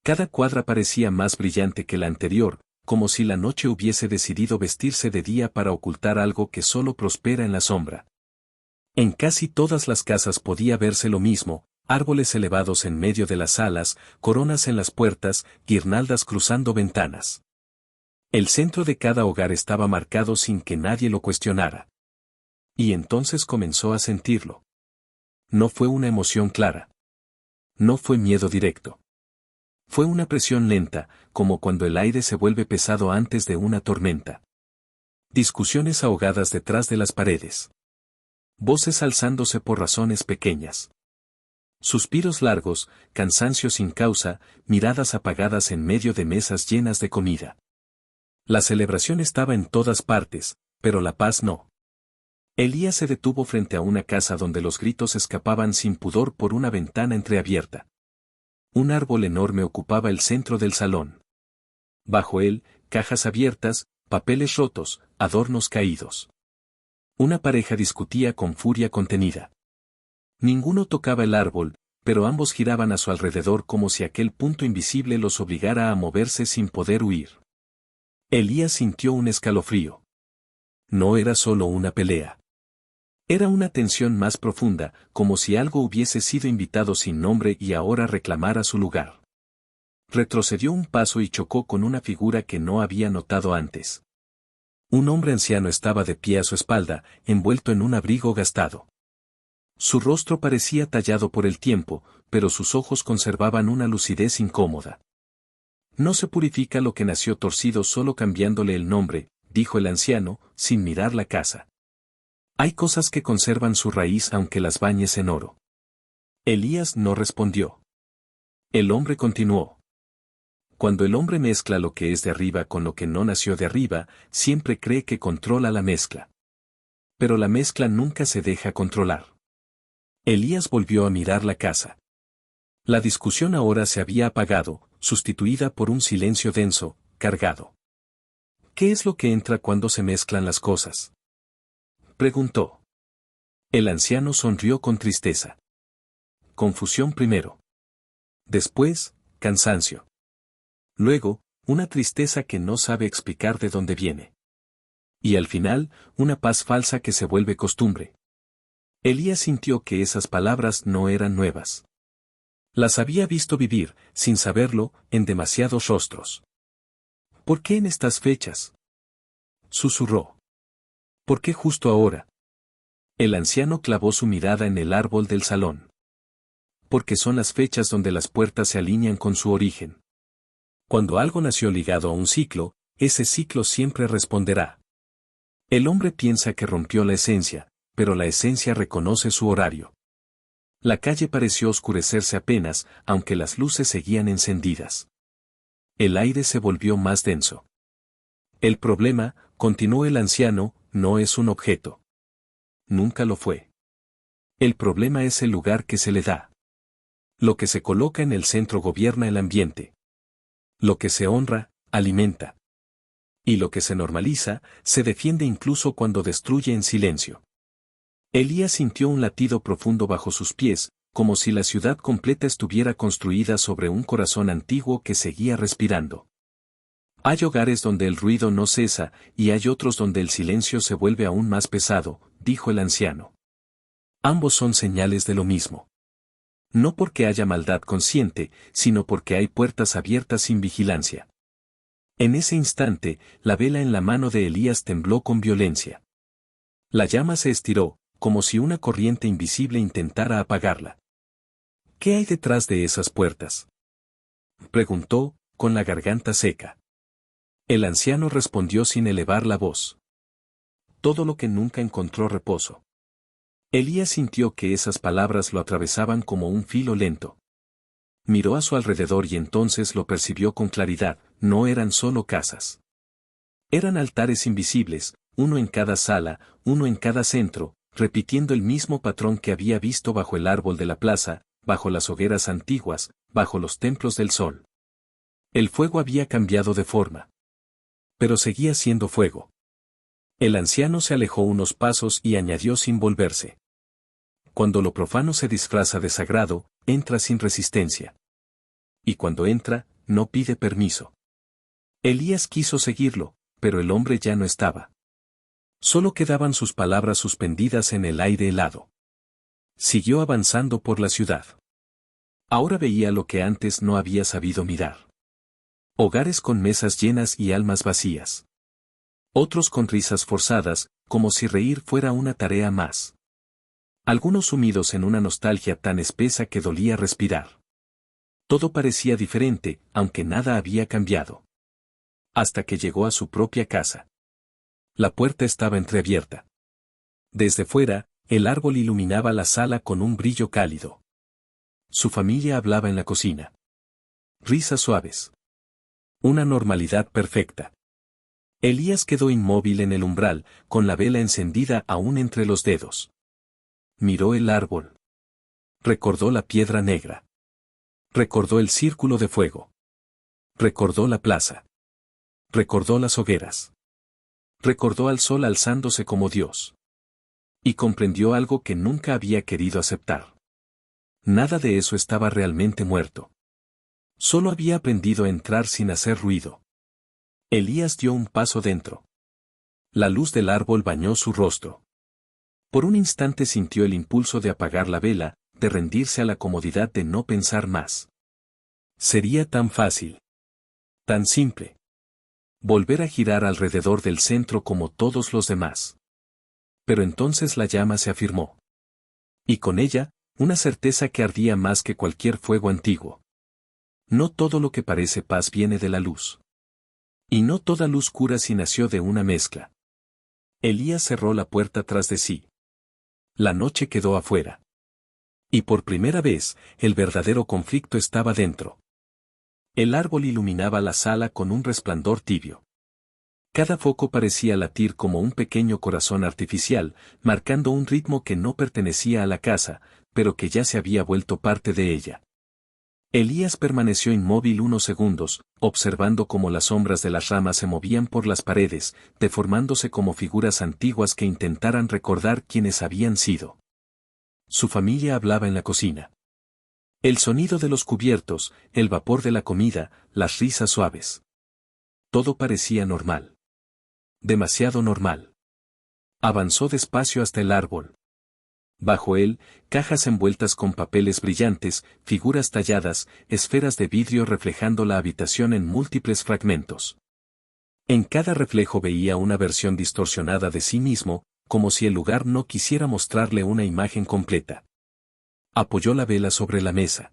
Cada cuadra parecía más brillante que la anterior, como si la noche hubiese decidido vestirse de día para ocultar algo que solo prospera en la sombra. En casi todas las casas podía verse lo mismo: árboles elevados en medio de las salas, coronas en las puertas, guirnaldas cruzando ventanas. El centro de cada hogar estaba marcado sin que nadie lo cuestionara. Y entonces comenzó a sentirlo. No fue una emoción clara. No fue miedo directo. Fue una presión lenta, como cuando el aire se vuelve pesado antes de una tormenta. Discusiones ahogadas detrás de las paredes. Voces alzándose por razones pequeñas. Suspiros largos, cansancio sin causa, miradas apagadas en medio de mesas llenas de comida. La celebración estaba en todas partes, pero la paz no. Elías se detuvo frente a una casa donde los gritos escapaban sin pudor por una ventana entreabierta. Un árbol enorme ocupaba el centro del salón. Bajo él, cajas abiertas, papeles rotos, adornos caídos. Una pareja discutía con furia contenida. Ninguno tocaba el árbol, pero ambos giraban a su alrededor como si aquel punto invisible los obligara a moverse sin poder huir. Elías sintió un escalofrío. No era solo una pelea. Era una tensión más profunda, como si algo hubiese sido invitado sin nombre y ahora reclamara su lugar. Retrocedió un paso y chocó con una figura que no había notado antes. Un hombre anciano estaba de pie a su espalda, envuelto en un abrigo gastado. Su rostro parecía tallado por el tiempo, pero sus ojos conservaban una lucidez incómoda. No se purifica lo que nació torcido solo cambiándole el nombre, dijo el anciano, sin mirar la casa. Hay cosas que conservan su raíz aunque las bañes en oro. Elías no respondió. El hombre continuó. Cuando el hombre mezcla lo que es de arriba con lo que no nació de arriba, siempre cree que controla la mezcla. Pero la mezcla nunca se deja controlar. Elías volvió a mirar la casa. La discusión ahora se había apagado, sustituida por un silencio denso, cargado. ¿Qué es lo que entra cuando se mezclan las cosas?, preguntó. El anciano sonrió con tristeza. Confusión primero. Después, cansancio. Luego, una tristeza que no sabe explicar de dónde viene. Y al final, una paz falsa que se vuelve costumbre. Elías sintió que esas palabras no eran nuevas. Las había visto vivir, sin saberlo, en demasiados rostros. ¿Por qué en estas fechas?, susurró. ¿Por qué justo ahora? El anciano clavó su mirada en el árbol del salón. Porque son las fechas donde las puertas se alinean con su origen. Cuando algo nació ligado a un ciclo, ese ciclo siempre responderá. El hombre piensa que rompió la esencia, pero la esencia reconoce su horario. La calle pareció oscurecerse apenas, aunque las luces seguían encendidas. El aire se volvió más denso. El problema, continuó el anciano, no es un objeto. Nunca lo fue. El problema es el lugar que se le da. Lo que se coloca en el centro gobierna el ambiente. Lo que se honra, alimenta. Y lo que se normaliza, se defiende incluso cuando destruye en silencio. Elías sintió un latido profundo bajo sus pies, como si la ciudad completa estuviera construida sobre un corazón antiguo que seguía respirando. Hay hogares donde el ruido no cesa, y hay otros donde el silencio se vuelve aún más pesado, dijo el anciano. Ambos son señales de lo mismo. No porque haya maldad consciente, sino porque hay puertas abiertas sin vigilancia. En ese instante, la vela en la mano de Elías tembló con violencia. La llama se estiró, como si una corriente invisible intentara apagarla. ¿Qué hay detrás de esas puertas?, preguntó, con la garganta seca. El anciano respondió sin elevar la voz. Todo lo que nunca encontró reposo. Elías sintió que esas palabras lo atravesaban como un filo lento. Miró a su alrededor y entonces lo percibió con claridad, no eran solo casas. Eran altares invisibles, uno en cada sala, uno en cada centro, repitiendo el mismo patrón que había visto bajo el árbol de la plaza, bajo las hogueras antiguas, bajo los templos del sol. El fuego había cambiado de forma. Pero seguía siendo fuego. El anciano se alejó unos pasos y añadió sin volverse. Cuando lo profano se disfraza de sagrado, entra sin resistencia. Y cuando entra, no pide permiso. Elías quiso seguirlo, pero el hombre ya no estaba. Solo quedaban sus palabras suspendidas en el aire helado. Siguió avanzando por la ciudad. Ahora veía lo que antes no había sabido mirar. Hogares con mesas llenas y almas vacías. Otros con risas forzadas, como si reír fuera una tarea más. Algunos sumidos en una nostalgia tan espesa que dolía respirar. Todo parecía diferente, aunque nada había cambiado. Hasta que llegó a su propia casa. La puerta estaba entreabierta. Desde fuera, el árbol iluminaba la sala con un brillo cálido. Su familia hablaba en la cocina. Risas suaves. Una normalidad perfecta. Elías quedó inmóvil en el umbral, con la vela encendida aún entre los dedos. Miró el árbol. Recordó la piedra negra. Recordó el círculo de fuego. Recordó la plaza. Recordó las hogueras. Recordó al sol alzándose como Dios. Y comprendió algo que nunca había querido aceptar. Nada de eso estaba realmente muerto. Solo había aprendido a entrar sin hacer ruido. Elías dio un paso dentro. La luz del árbol bañó su rostro. Por un instante sintió el impulso de apagar la vela, de rendirse a la comodidad de no pensar más. Sería tan fácil. Tan simple. Volver a girar alrededor del centro como todos los demás. Pero entonces la llama se afirmó. Y con ella, una certeza que ardía más que cualquier fuego antiguo. No todo lo que parece paz viene de la luz. Y no toda luz cura si nació de una mezcla. Elías cerró la puerta tras de sí. La noche quedó afuera. Y por primera vez, el verdadero conflicto estaba dentro. El árbol iluminaba la sala con un resplandor tibio. Cada foco parecía latir como un pequeño corazón artificial, marcando un ritmo que no pertenecía a la casa, pero que ya se había vuelto parte de ella. Elías permaneció inmóvil unos segundos, observando cómo las sombras de las ramas se movían por las paredes, deformándose como figuras antiguas que intentaran recordar quiénes habían sido. Su familia hablaba en la cocina. El sonido de los cubiertos, el vapor de la comida, las risas suaves. Todo parecía normal. Demasiado normal. Avanzó despacio hasta el árbol. Bajo él, cajas envueltas con papeles brillantes, figuras talladas, esferas de vidrio reflejando la habitación en múltiples fragmentos. En cada reflejo veía una versión distorsionada de sí mismo, como si el lugar no quisiera mostrarle una imagen completa. Apoyó la vela sobre la mesa.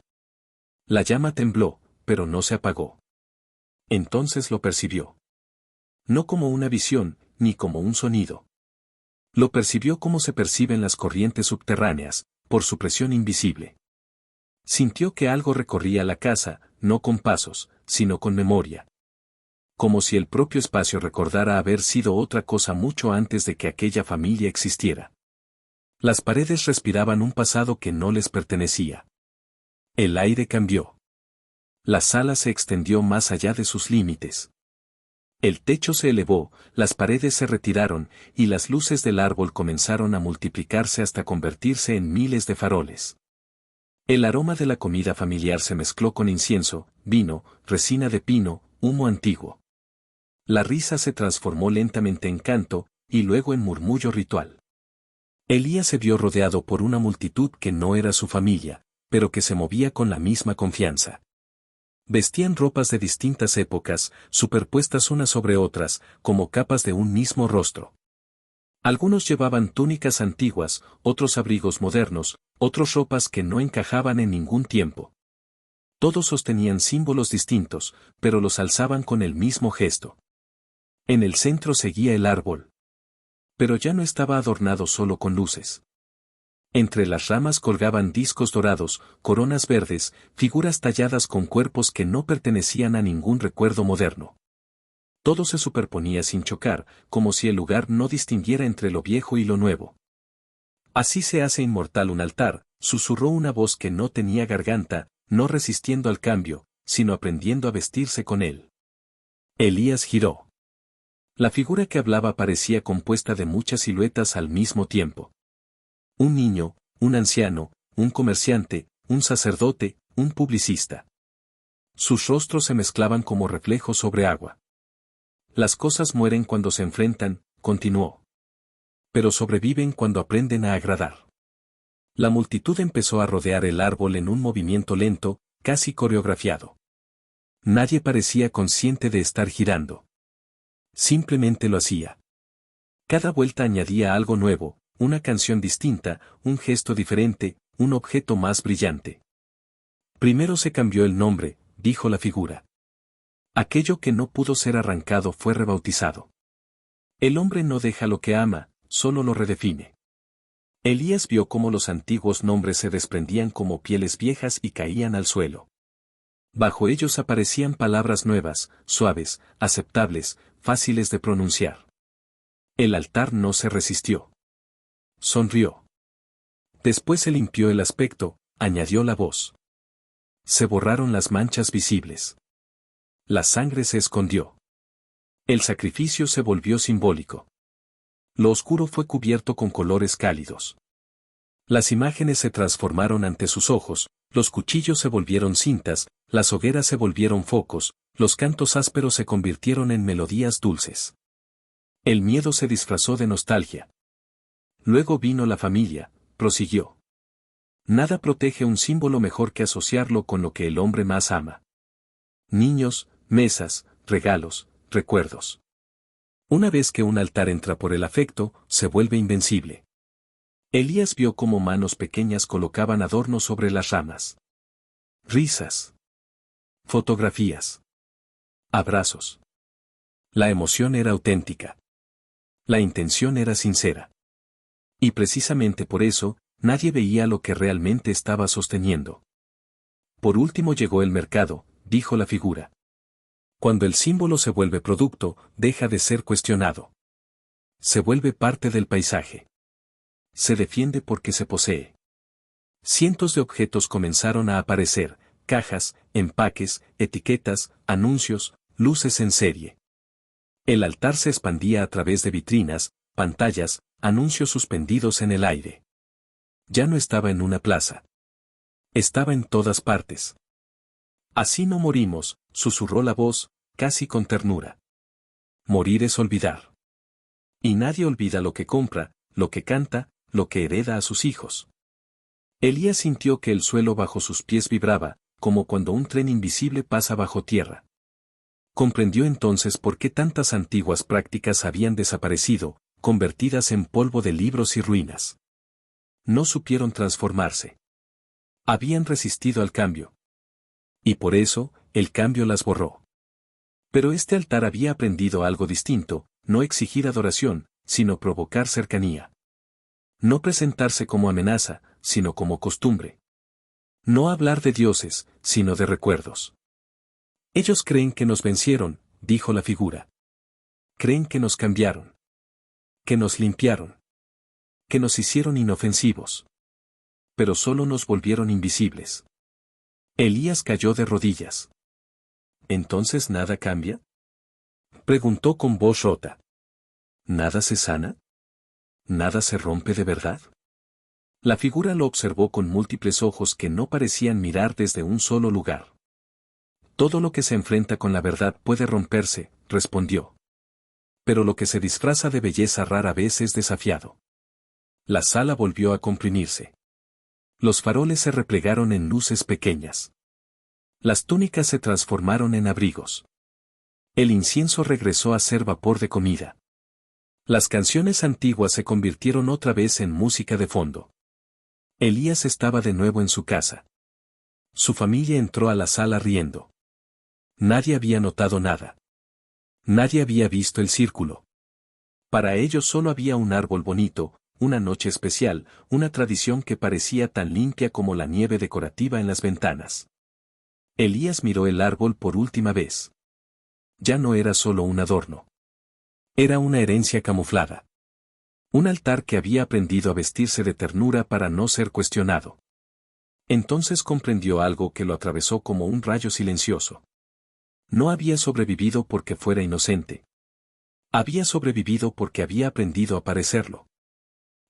La llama tembló, pero no se apagó. Entonces lo percibió. No como una visión, ni como un sonido. Lo percibió como se perciben las corrientes subterráneas, por su presión invisible. Sintió que algo recorría la casa, no con pasos, sino con memoria. Como si el propio espacio recordara haber sido otra cosa mucho antes de que aquella familia existiera. Las paredes respiraban un pasado que no les pertenecía. El aire cambió. La sala se extendió más allá de sus límites. El techo se elevó, las paredes se retiraron, y las luces del árbol comenzaron a multiplicarse hasta convertirse en miles de faroles. El aroma de la comida familiar se mezcló con incienso, vino, resina de pino, humo antiguo. La risa se transformó lentamente en canto, y luego en murmullo ritual. Elías se vio rodeado por una multitud que no era su familia, pero que se movía con la misma confianza. Vestían ropas de distintas épocas, superpuestas unas sobre otras, como capas de un mismo rostro. Algunos llevaban túnicas antiguas, otros abrigos modernos, otros ropas que no encajaban en ningún tiempo. Todos sostenían símbolos distintos, pero los alzaban con el mismo gesto. En el centro seguía el árbol. Pero ya no estaba adornado solo con luces. Entre las ramas colgaban discos dorados, coronas verdes, figuras talladas con cuerpos que no pertenecían a ningún recuerdo moderno. Todo se superponía sin chocar, como si el lugar no distinguiera entre lo viejo y lo nuevo. Así se hace inmortal un altar, susurró una voz que no tenía garganta, no resistiendo al cambio, sino aprendiendo a vestirse con él. Elías giró. La figura que hablaba parecía compuesta de muchas siluetas al mismo tiempo. Un niño, un anciano, un comerciante, un sacerdote, un publicista. Sus rostros se mezclaban como reflejos sobre agua. Las cosas mueren cuando se enfrentan, continuó. Pero sobreviven cuando aprenden a agradar. La multitud empezó a rodear el árbol en un movimiento lento, casi coreografiado. Nadie parecía consciente de estar girando. Simplemente lo hacía. Cada vuelta añadía algo nuevo, una canción distinta, un gesto diferente, un objeto más brillante. Primero se cambió el nombre, dijo la figura. Aquello que no pudo ser arrancado fue rebautizado. El hombre no deja lo que ama, solo lo redefine. Elías vio cómo los antiguos nombres se desprendían como pieles viejas y caían al suelo. Bajo ellos aparecían palabras nuevas, suaves, aceptables, fáciles de pronunciar. El altar no se resistió. Sonrió. Después se limpió el aspecto, añadió la voz. Se borraron las manchas visibles. La sangre se escondió. El sacrificio se volvió simbólico. Lo oscuro fue cubierto con colores cálidos. Las imágenes se transformaron ante sus ojos, los cuchillos se volvieron cintas, las hogueras se volvieron focos, los cantos ásperos se convirtieron en melodías dulces. El miedo se disfrazó de nostalgia. Luego vino la familia, prosiguió. Nada protege un símbolo mejor que asociarlo con lo que el hombre más ama. Niños, mesas, regalos, recuerdos. Una vez que un altar entra por el afecto, se vuelve invencible. Elías vio cómo manos pequeñas colocaban adornos sobre las ramas. Risas. Fotografías. Abrazos. La emoción era auténtica. La intención era sincera. Y precisamente por eso, nadie veía lo que realmente estaba sosteniendo. Por último llegó el mercado, dijo la figura. Cuando el símbolo se vuelve producto, deja de ser cuestionado. Se vuelve parte del paisaje. Se defiende porque se posee. Cientos de objetos comenzaron a aparecer, cajas, empaques, etiquetas, anuncios, luces en serie. El altar se expandía a través de vitrinas, pantallas, anuncios suspendidos en el aire. Ya no estaba en una plaza. Estaba en todas partes. Así no morimos, susurró la voz, casi con ternura. Morir es olvidar. Y nadie olvida lo que compra, lo que canta, lo que hereda a sus hijos. Elías sintió que el suelo bajo sus pies vibraba, como cuando un tren invisible pasa bajo tierra. Comprendió entonces por qué tantas antiguas prácticas habían desaparecido, convertidas en polvo de libros y ruinas. No supieron transformarse. Habían resistido al cambio. Y por eso, el cambio las borró. Pero este altar había aprendido algo distinto, no exigir adoración, sino provocar cercanía. No presentarse como amenaza, sino como costumbre. No hablar de dioses, sino de recuerdos. Ellos creen que nos vencieron, dijo la figura. Creen que nos cambiaron. Que nos limpiaron. Que nos hicieron inofensivos. Pero solo nos volvieron invisibles. Elías cayó de rodillas. ¿Entonces nada cambia? Preguntó con voz rota. ¿Nada se sana? ¿Nada se rompe de verdad? La figura lo observó con múltiples ojos que no parecían mirar desde un solo lugar. Todo lo que se enfrenta con la verdad puede romperse, respondió. Pero lo que se disfraza de belleza rara vez es desafiado. La sala volvió a comprimirse. Los faroles se replegaron en luces pequeñas. Las túnicas se transformaron en abrigos. El incienso regresó a ser vapor de comida. Las canciones antiguas se convirtieron otra vez en música de fondo. Elías estaba de nuevo en su casa. Su familia entró a la sala riendo. Nadie había notado nada. Nadie había visto el círculo. Para ellos solo había un árbol bonito, una noche especial, una tradición que parecía tan limpia como la nieve decorativa en las ventanas. Elías miró el árbol por última vez. Ya no era solo un adorno. Era una herencia camuflada. Un altar que había aprendido a vestirse de ternura para no ser cuestionado. Entonces comprendió algo que lo atravesó como un rayo silencioso. No había sobrevivido porque fuera inocente. Había sobrevivido porque había aprendido a parecerlo.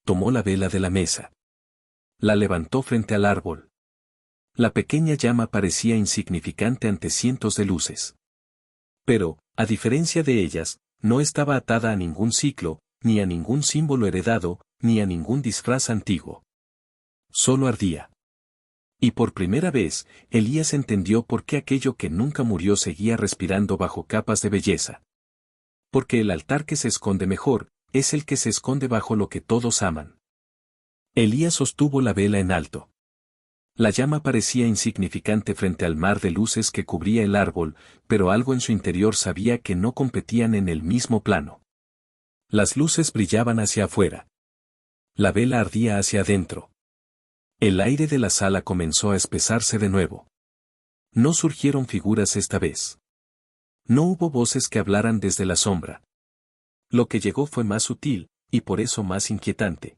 Tomó la vela de la mesa. La levantó frente al árbol. La pequeña llama parecía insignificante ante cientos de luces. Pero, a diferencia de ellas, no estaba atada a ningún ciclo, ni a ningún símbolo heredado, ni a ningún disfraz antiguo. Solo ardía. Y por primera vez, Elías entendió por qué aquello que nunca murió seguía respirando bajo capas de belleza. Porque el altar que se esconde mejor, es el que se esconde bajo lo que todos aman. Elías sostuvo la vela en alto. La llama parecía insignificante frente al mar de luces que cubría el árbol, pero algo en su interior sabía que no competían en el mismo plano. Las luces brillaban hacia afuera. La vela ardía hacia adentro. El aire de la sala comenzó a espesarse de nuevo. No surgieron figuras esta vez. No hubo voces que hablaran desde la sombra. Lo que llegó fue más sutil, y por eso más inquietante.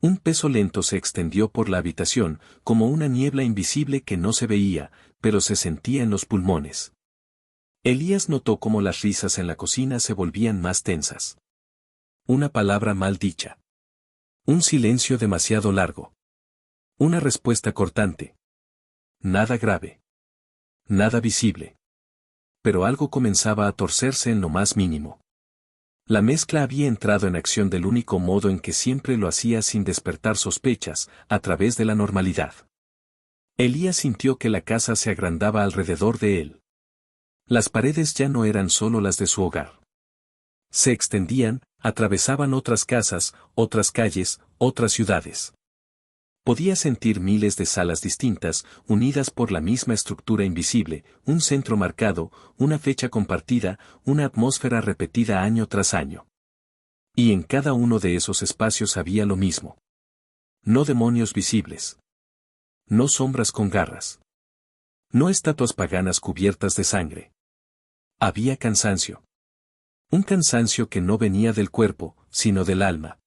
Un peso lento se extendió por la habitación, como una niebla invisible que no se veía, pero se sentía en los pulmones. Elías notó cómo las risas en la cocina se volvían más tensas. Una palabra mal dicha. Un silencio demasiado largo. Una respuesta cortante. Nada grave. Nada visible. Pero algo comenzaba a torcerse en lo más mínimo. La mezcla había entrado en acción del único modo en que siempre lo hacía sin despertar sospechas, a través de la normalidad. Elías sintió que la casa se agrandaba alrededor de él. Las paredes ya no eran solo las de su hogar. Se extendían, atravesaban otras casas, otras calles, otras ciudades. Podía sentir miles de salas distintas, unidas por la misma estructura invisible, un centro marcado, una fecha compartida, una atmósfera repetida año tras año. Y en cada uno de esos espacios había lo mismo. No demonios visibles. No sombras con garras. No estatuas paganas cubiertas de sangre. Había cansancio. Un cansancio que no venía del cuerpo, sino del alma.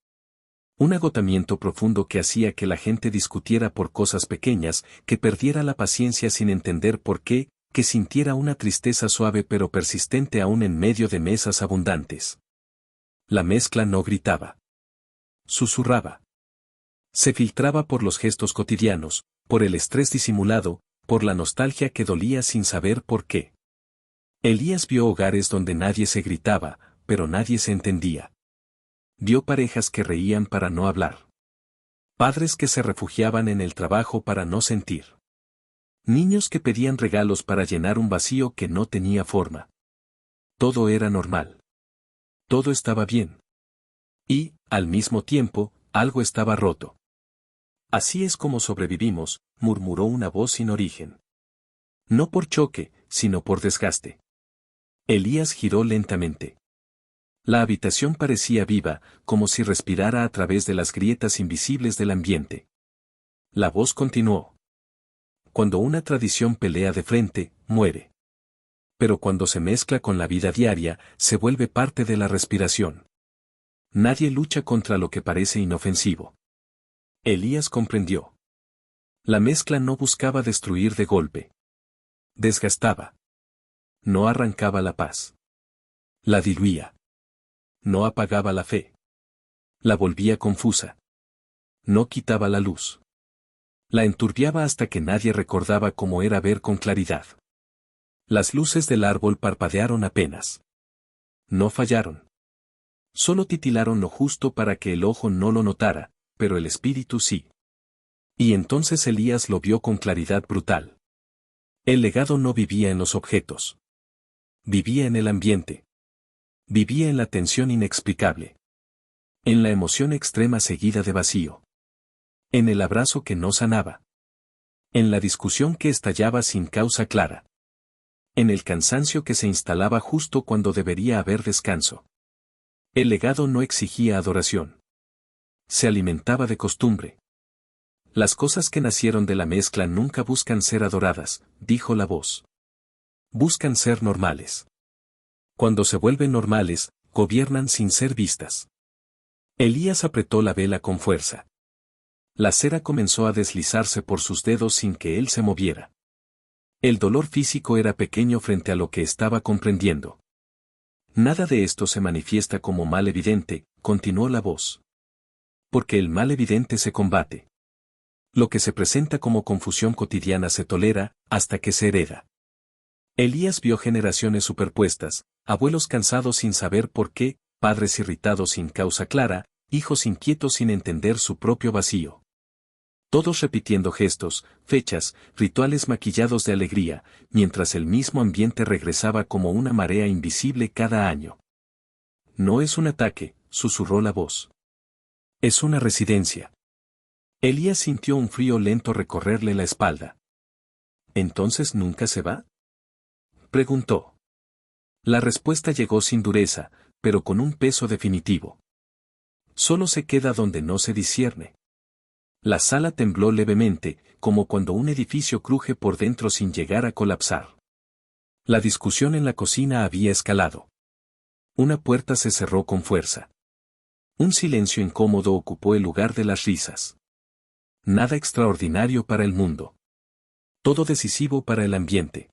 Un agotamiento profundo que hacía que la gente discutiera por cosas pequeñas, que perdiera la paciencia sin entender por qué, que sintiera una tristeza suave pero persistente aún en medio de mesas abundantes. La mezcla no gritaba. Susurraba. Se filtraba por los gestos cotidianos, por el estrés disimulado, por la nostalgia que dolía sin saber por qué. Elías vio hogares donde nadie se gritaba, pero nadie se entendía. Vio parejas que reían para no hablar. Padres que se refugiaban en el trabajo para no sentir. Niños que pedían regalos para llenar un vacío que no tenía forma. Todo era normal. Todo estaba bien. Y, al mismo tiempo, algo estaba roto. Así es como sobrevivimos, murmuró una voz sin origen. No por choque, sino por desgaste. Elías giró lentamente. La habitación parecía viva, como si respirara a través de las grietas invisibles del ambiente. La voz continuó. Cuando una tradición pelea de frente, muere. Pero cuando se mezcla con la vida diaria, se vuelve parte de la respiración. Nadie lucha contra lo que parece inofensivo. Elías comprendió. La mezcla no buscaba destruir de golpe. Desgastaba. No arrancaba la paz. La diluía. No apagaba la fe. La volvía confusa. No quitaba la luz. La enturbiaba hasta que nadie recordaba cómo era ver con claridad. Las luces del árbol parpadearon apenas. No fallaron. Solo titilaron lo justo para que el ojo no lo notara, pero el espíritu sí. Y entonces Elías lo vio con claridad brutal. El legado no vivía en los objetos. Vivía en el ambiente. Vivía en la tensión inexplicable. En la emoción extrema seguida de vacío. En el abrazo que no sanaba. En la discusión que estallaba sin causa clara. En el cansancio que se instalaba justo cuando debería haber descanso. El legado no exigía adoración. Se alimentaba de costumbre. Las cosas que nacieron de la mezcla nunca buscan ser adoradas, dijo la voz. Buscan ser normales. Cuando se vuelven normales, gobiernan sin ser vistas. Elías apretó la vela con fuerza. La cera comenzó a deslizarse por sus dedos sin que él se moviera. El dolor físico era pequeño frente a lo que estaba comprendiendo. Nada de esto se manifiesta como mal evidente, continuó la voz. Porque el mal evidente se combate. Lo que se presenta como confusión cotidiana se tolera, hasta que se hereda. Elías vio generaciones superpuestas, abuelos cansados sin saber por qué, padres irritados sin causa clara, hijos inquietos sin entender su propio vacío. Todos repitiendo gestos, fechas, rituales maquillados de alegría, mientras el mismo ambiente regresaba como una marea invisible cada año. No es un ataque, susurró la voz. Es una residencia. Elías sintió un frío lento recorrerle la espalda. ¿Entonces nunca se va?, preguntó. La respuesta llegó sin dureza, pero con un peso definitivo. Solo se queda donde no se discierne. La sala tembló levemente, como cuando un edificio cruje por dentro sin llegar a colapsar. La discusión en la cocina había escalado. Una puerta se cerró con fuerza. Un silencio incómodo ocupó el lugar de las risas. Nada extraordinario para el mundo. Todo decisivo para el ambiente.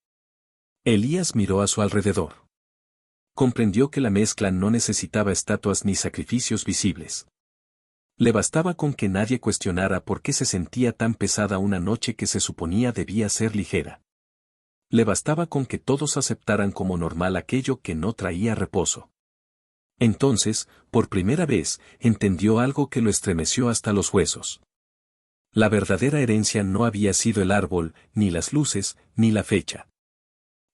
Elías miró a su alrededor. Comprendió que la mezcla no necesitaba estatuas ni sacrificios visibles. Le bastaba con que nadie cuestionara por qué se sentía tan pesada una noche que se suponía debía ser ligera. Le bastaba con que todos aceptaran como normal aquello que no traía reposo. Entonces, por primera vez, entendió algo que lo estremeció hasta los huesos. La verdadera herencia no había sido el árbol, ni las luces, ni la fecha.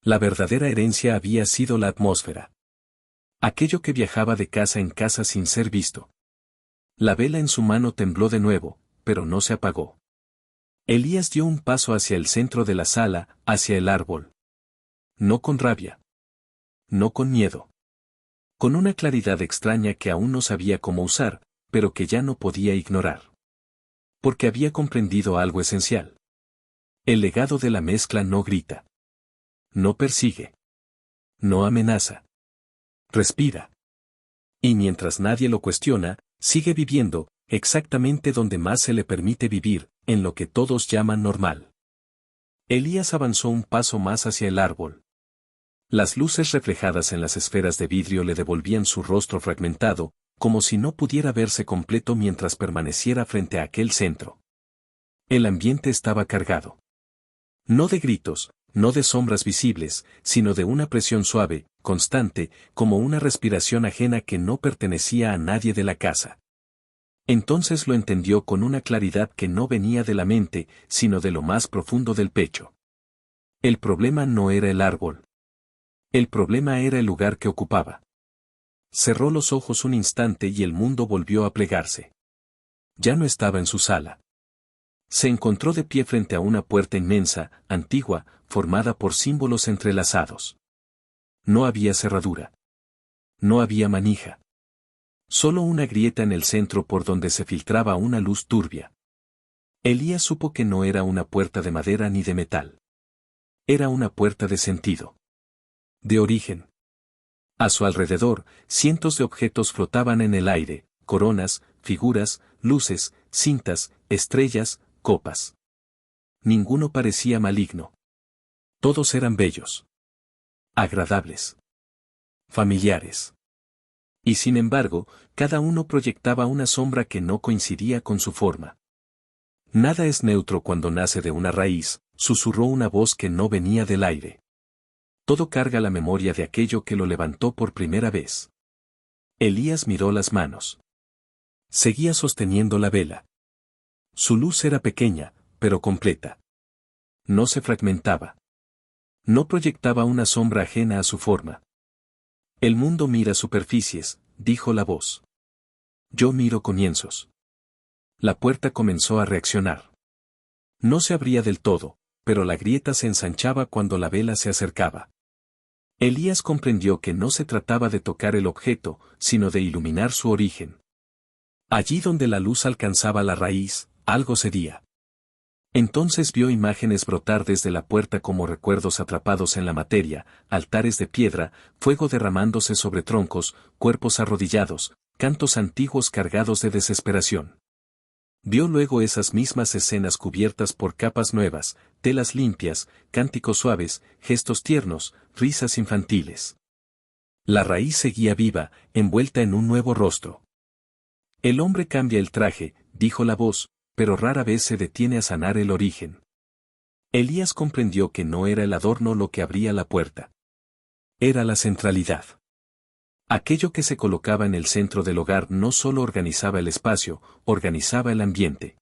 La verdadera herencia había sido la atmósfera. Aquello que viajaba de casa en casa sin ser visto. La vela en su mano tembló de nuevo, pero no se apagó. Elías dio un paso hacia el centro de la sala, hacia el árbol. No con rabia. No con miedo. Con una claridad extraña que aún no sabía cómo usar, pero que ya no podía ignorar. Porque había comprendido algo esencial. El legado de la mezcla no grita. No persigue. No amenaza. Respira. Y mientras nadie lo cuestiona, sigue viviendo, exactamente donde más se le permite vivir, en lo que todos llaman normal. Elías avanzó un paso más hacia el árbol. Las luces reflejadas en las esferas de vidrio le devolvían su rostro fragmentado, como si no pudiera verse completo mientras permaneciera frente a aquel centro. El ambiente estaba cargado. No de gritos, no de sombras visibles, sino de una presión suave, constante, como una respiración ajena que no pertenecía a nadie de la casa. Entonces lo entendió con una claridad que no venía de la mente, sino de lo más profundo del pecho. El problema no era el árbol. El problema era el lugar que ocupaba. Cerró los ojos un instante y el mundo volvió a plegarse. Ya no estaba en su sala. Se encontró de pie frente a una puerta inmensa, antigua, formada por símbolos entrelazados. No había cerradura. No había manija. Solo una grieta en el centro por donde se filtraba una luz turbia. Elías supo que no era una puerta de madera ni de metal. Era una puerta de sentido. De origen. A su alrededor, cientos de objetos flotaban en el aire, coronas, figuras, luces, cintas, estrellas, copas. Ninguno parecía maligno. Todos eran bellos. Agradables. Familiares. Y sin embargo, cada uno proyectaba una sombra que no coincidía con su forma. Nada es neutro cuando nace de una raíz, susurró una voz que no venía del aire. Todo carga la memoria de aquello que lo levantó por primera vez. Elías miró las manos. Seguía sosteniendo la vela. Su luz era pequeña, pero completa. No se fragmentaba. No proyectaba una sombra ajena a su forma. El mundo mira superficies, dijo la voz. Yo miro comienzos. La puerta comenzó a reaccionar. No se abría del todo, pero la grieta se ensanchaba cuando la vela se acercaba. Elías comprendió que no se trataba de tocar el objeto, sino de iluminar su origen. Allí donde la luz alcanzaba la raíz, algo cedía. Entonces vio imágenes brotar desde la puerta como recuerdos atrapados en la materia, altares de piedra, fuego derramándose sobre troncos, cuerpos arrodillados, cantos antiguos cargados de desesperación. Vio luego esas mismas escenas cubiertas por capas nuevas, telas limpias, cánticos suaves, gestos tiernos, risas infantiles. La raíz seguía viva, envuelta en un nuevo rostro. El hombre cambia el traje, dijo la voz, pero rara vez se detiene a sanar el origen. Elías comprendió que no era el adorno lo que abría la puerta. Era la centralidad. Aquello que se colocaba en el centro del hogar no solo organizaba el espacio, organizaba el ambiente.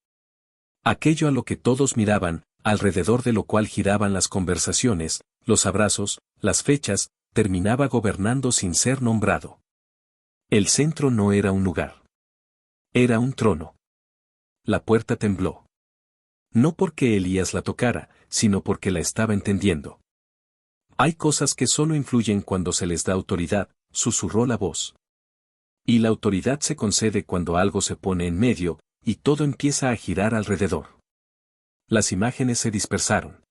Aquello a lo que todos miraban, alrededor de lo cual giraban las conversaciones, los abrazos, las fechas, terminaba gobernando sin ser nombrado. El centro no era un lugar. Era un trono. La puerta tembló. No porque Elías la tocara, sino porque la estaba entendiendo. Hay cosas que solo influyen cuando se les da autoridad, susurró la voz. Y la autoridad se concede cuando algo se pone en medio, y todo empieza a girar alrededor. Las imágenes se dispersaron.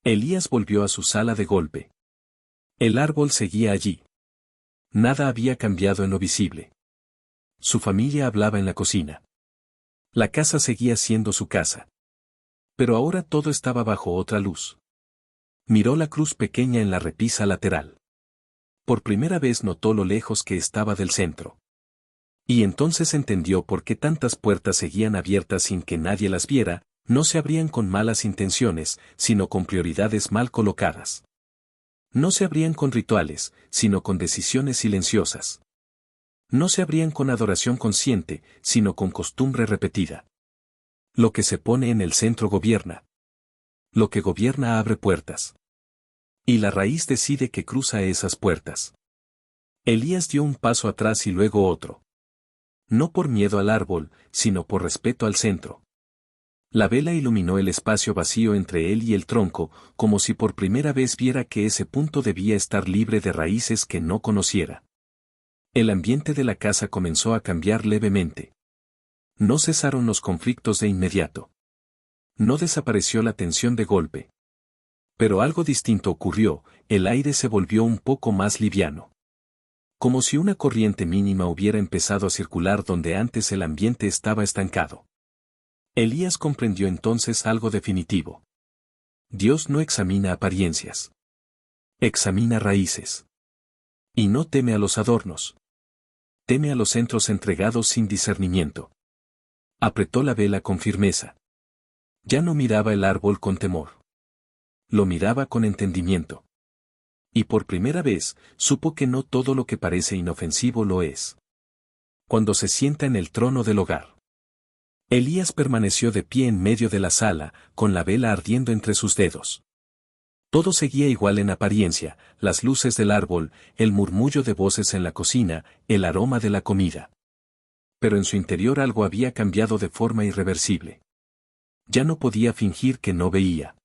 Elías volvió a su sala de golpe. El árbol seguía allí. Nada había cambiado en lo visible. Su familia hablaba en la cocina. La casa seguía siendo su casa. Pero ahora todo estaba bajo otra luz. Miró la cruz pequeña en la repisa lateral. Por primera vez notó lo lejos que estaba del centro. Y entonces entendió por qué tantas puertas seguían abiertas sin que nadie las viera, no se abrían con malas intenciones, sino con prioridades mal colocadas. No se abrían con rituales, sino con decisiones silenciosas. No se abrían con adoración consciente, sino con costumbre repetida. Lo que se pone en el centro gobierna. Lo que gobierna abre puertas. Y la raíz decide que cruza esas puertas. Elías dio un paso atrás y luego otro. No por miedo al árbol, sino por respeto al centro. La vela iluminó el espacio vacío entre él y el tronco, como si por primera vez viera que ese punto debía estar libre de raíces que no conociera. El ambiente de la casa comenzó a cambiar levemente. No cesaron los conflictos de inmediato. No desapareció la tensión de golpe. Pero algo distinto ocurrió, el aire se volvió un poco más liviano. Como si una corriente mínima hubiera empezado a circular donde antes el ambiente estaba estancado. Elías comprendió entonces algo definitivo. Dios no examina apariencias. Examina raíces. Y no teme a los adornos. Teme a los centros entregados sin discernimiento. Apretó la vela con firmeza. Ya no miraba el árbol con temor. Lo miraba con entendimiento. Y por primera vez, supo que no todo lo que parece inofensivo lo es. Cuando se sienta en el trono del hogar. Elías permaneció de pie en medio de la sala, con la vela ardiendo entre sus dedos. Todo seguía igual en apariencia, las luces del árbol, el murmullo de voces en la cocina, el aroma de la comida. Pero en su interior algo había cambiado de forma irreversible. Ya no podía fingir que no veía.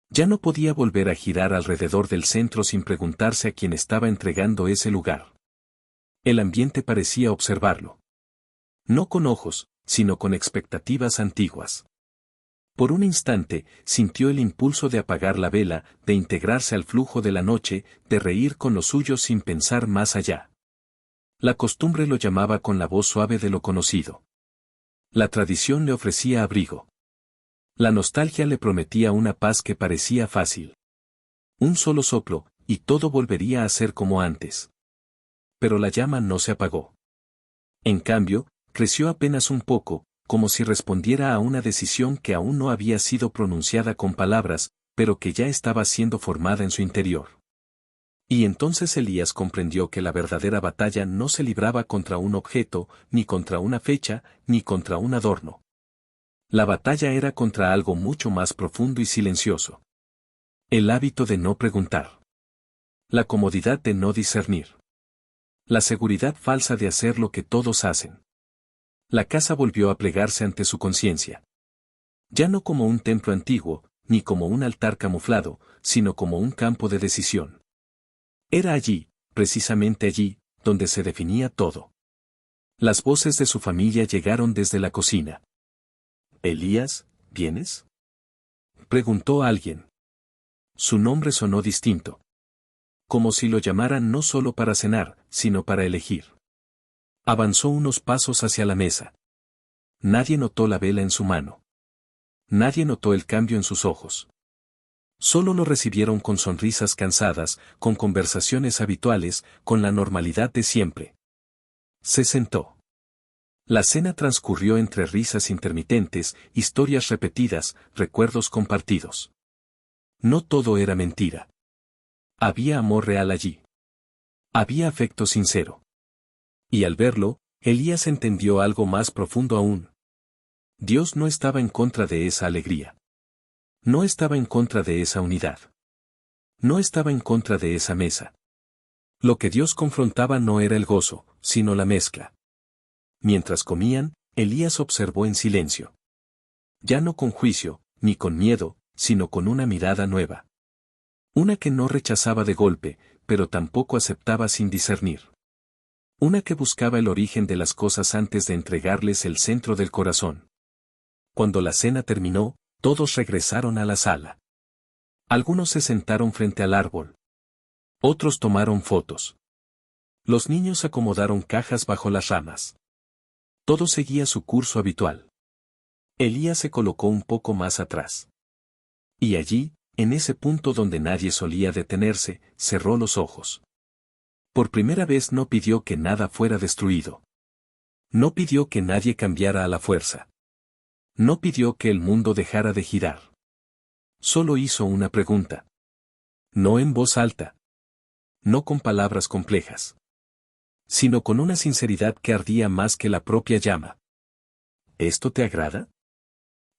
Ya no podía volver a girar alrededor del centro sin preguntarse a quién estaba entregando ese lugar. El ambiente parecía observarlo. No con ojos, sino con expectativas antiguas. Por un instante, sintió el impulso de apagar la vela, de integrarse al flujo de la noche, de reír con los suyos sin pensar más allá. La costumbre lo llamaba con la voz suave de lo conocido. La tradición le ofrecía abrigo. La nostalgia le prometía una paz que parecía fácil. Un solo soplo, y todo volvería a ser como antes. Pero la llama no se apagó. En cambio, creció apenas un poco, como si respondiera a una decisión que aún no había sido pronunciada con palabras, pero que ya estaba siendo formada en su interior. Y entonces Elías comprendió que la verdadera batalla no se libraba contra un objeto, ni contra una fecha, ni contra un adorno. La batalla era contra algo mucho más profundo y silencioso. El hábito de no preguntar. La comodidad de no discernir. La seguridad falsa de hacer lo que todos hacen. La casa volvió a plegarse ante su conciencia. Ya no como un templo antiguo, ni como un altar camuflado, sino como un campo de decisión. Era allí, precisamente allí, donde se definía todo. Las voces de su familia llegaron desde la cocina. «Elías, ¿vienes?», preguntó alguien. Su nombre sonó distinto. Como si lo llamaran no solo para cenar, sino para elegir. Avanzó unos pasos hacia la mesa. Nadie notó la vela en su mano. Nadie notó el cambio en sus ojos. Solo lo recibieron con sonrisas cansadas, con conversaciones habituales, con la normalidad de siempre. Se sentó. La cena transcurrió entre risas intermitentes, historias repetidas, recuerdos compartidos. No todo era mentira. Había amor real allí. Había afecto sincero. Y al verlo, Elías entendió algo más profundo aún. Dios no estaba en contra de esa alegría. No estaba en contra de esa unidad. No estaba en contra de esa mesa. Lo que Dios confrontaba no era el gozo, sino la mezcla. Mientras comían, Elías observó en silencio. Ya no con juicio, ni con miedo, sino con una mirada nueva. Una que no rechazaba de golpe, pero tampoco aceptaba sin discernir. Una que buscaba el origen de las cosas antes de entregarles el centro del corazón. Cuando la cena terminó, todos regresaron a la sala. Algunos se sentaron frente al árbol. Otros tomaron fotos. Los niños acomodaron cajas bajo las ramas. Todo seguía su curso habitual. Elías se colocó un poco más atrás. Y allí, en ese punto donde nadie solía detenerse, cerró los ojos. Por primera vez no pidió que nada fuera destruido. No pidió que nadie cambiara a la fuerza. No pidió que el mundo dejara de girar. Solo hizo una pregunta. No en voz alta. No con palabras complejas. Sino con una sinceridad que ardía más que la propia llama. ¿Esto te agrada?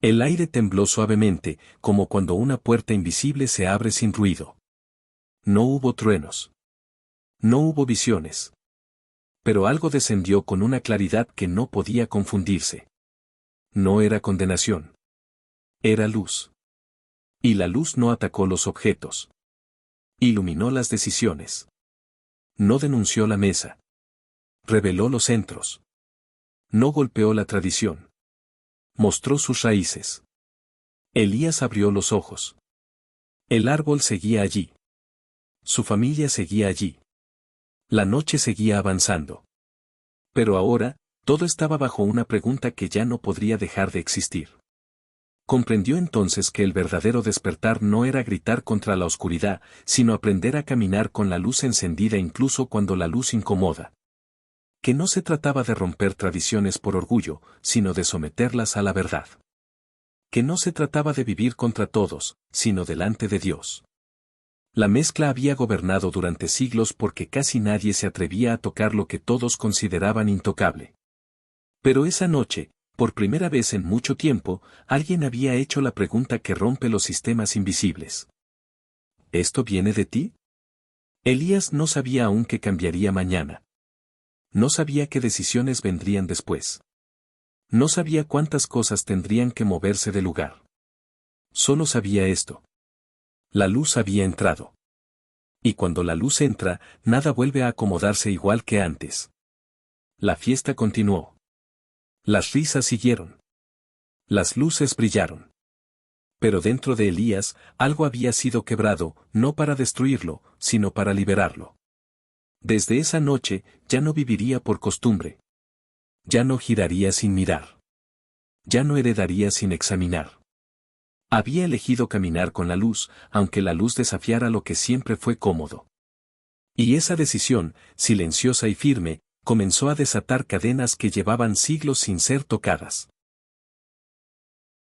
El aire tembló suavemente, como cuando una puerta invisible se abre sin ruido. No hubo truenos. No hubo visiones. Pero algo descendió con una claridad que no podía confundirse. No era condenación. Era luz. Y la luz no atacó los objetos. Iluminó las decisiones. No denunció la mesa. Reveló los centros. No golpeó la tradición. Mostró sus raíces. Elías abrió los ojos. El árbol seguía allí. Su familia seguía allí. La noche seguía avanzando. Pero ahora, todo estaba bajo una pregunta que ya no podría dejar de existir. Comprendió entonces que el verdadero despertar no era gritar contra la oscuridad, sino aprender a caminar con la luz encendida incluso cuando la luz incomoda. Que no se trataba de romper tradiciones por orgullo, sino de someterlas a la verdad. Que no se trataba de vivir contra todos, sino delante de Dios. La mezcla había gobernado durante siglos porque casi nadie se atrevía a tocar lo que todos consideraban intocable. Pero esa noche, por primera vez en mucho tiempo, alguien había hecho la pregunta que rompe los sistemas invisibles. ¿Esto viene de ti? Elías no sabía aún qué cambiaría mañana. No sabía qué decisiones vendrían después. No sabía cuántas cosas tendrían que moverse de lugar. Solo sabía esto. La luz había entrado. Y cuando la luz entra, nada vuelve a acomodarse igual que antes. La fiesta continuó. Las risas siguieron. Las luces brillaron. Pero dentro de Elías, algo había sido quebrado, no para destruirlo, sino para liberarlo. Desde esa noche, ya no viviría por costumbre. Ya no giraría sin mirar. Ya no heredaría sin examinar. Había elegido caminar con la luz, aunque la luz desafiara lo que siempre fue cómodo. Y esa decisión, silenciosa y firme, comenzó a desatar cadenas que llevaban siglos sin ser tocadas.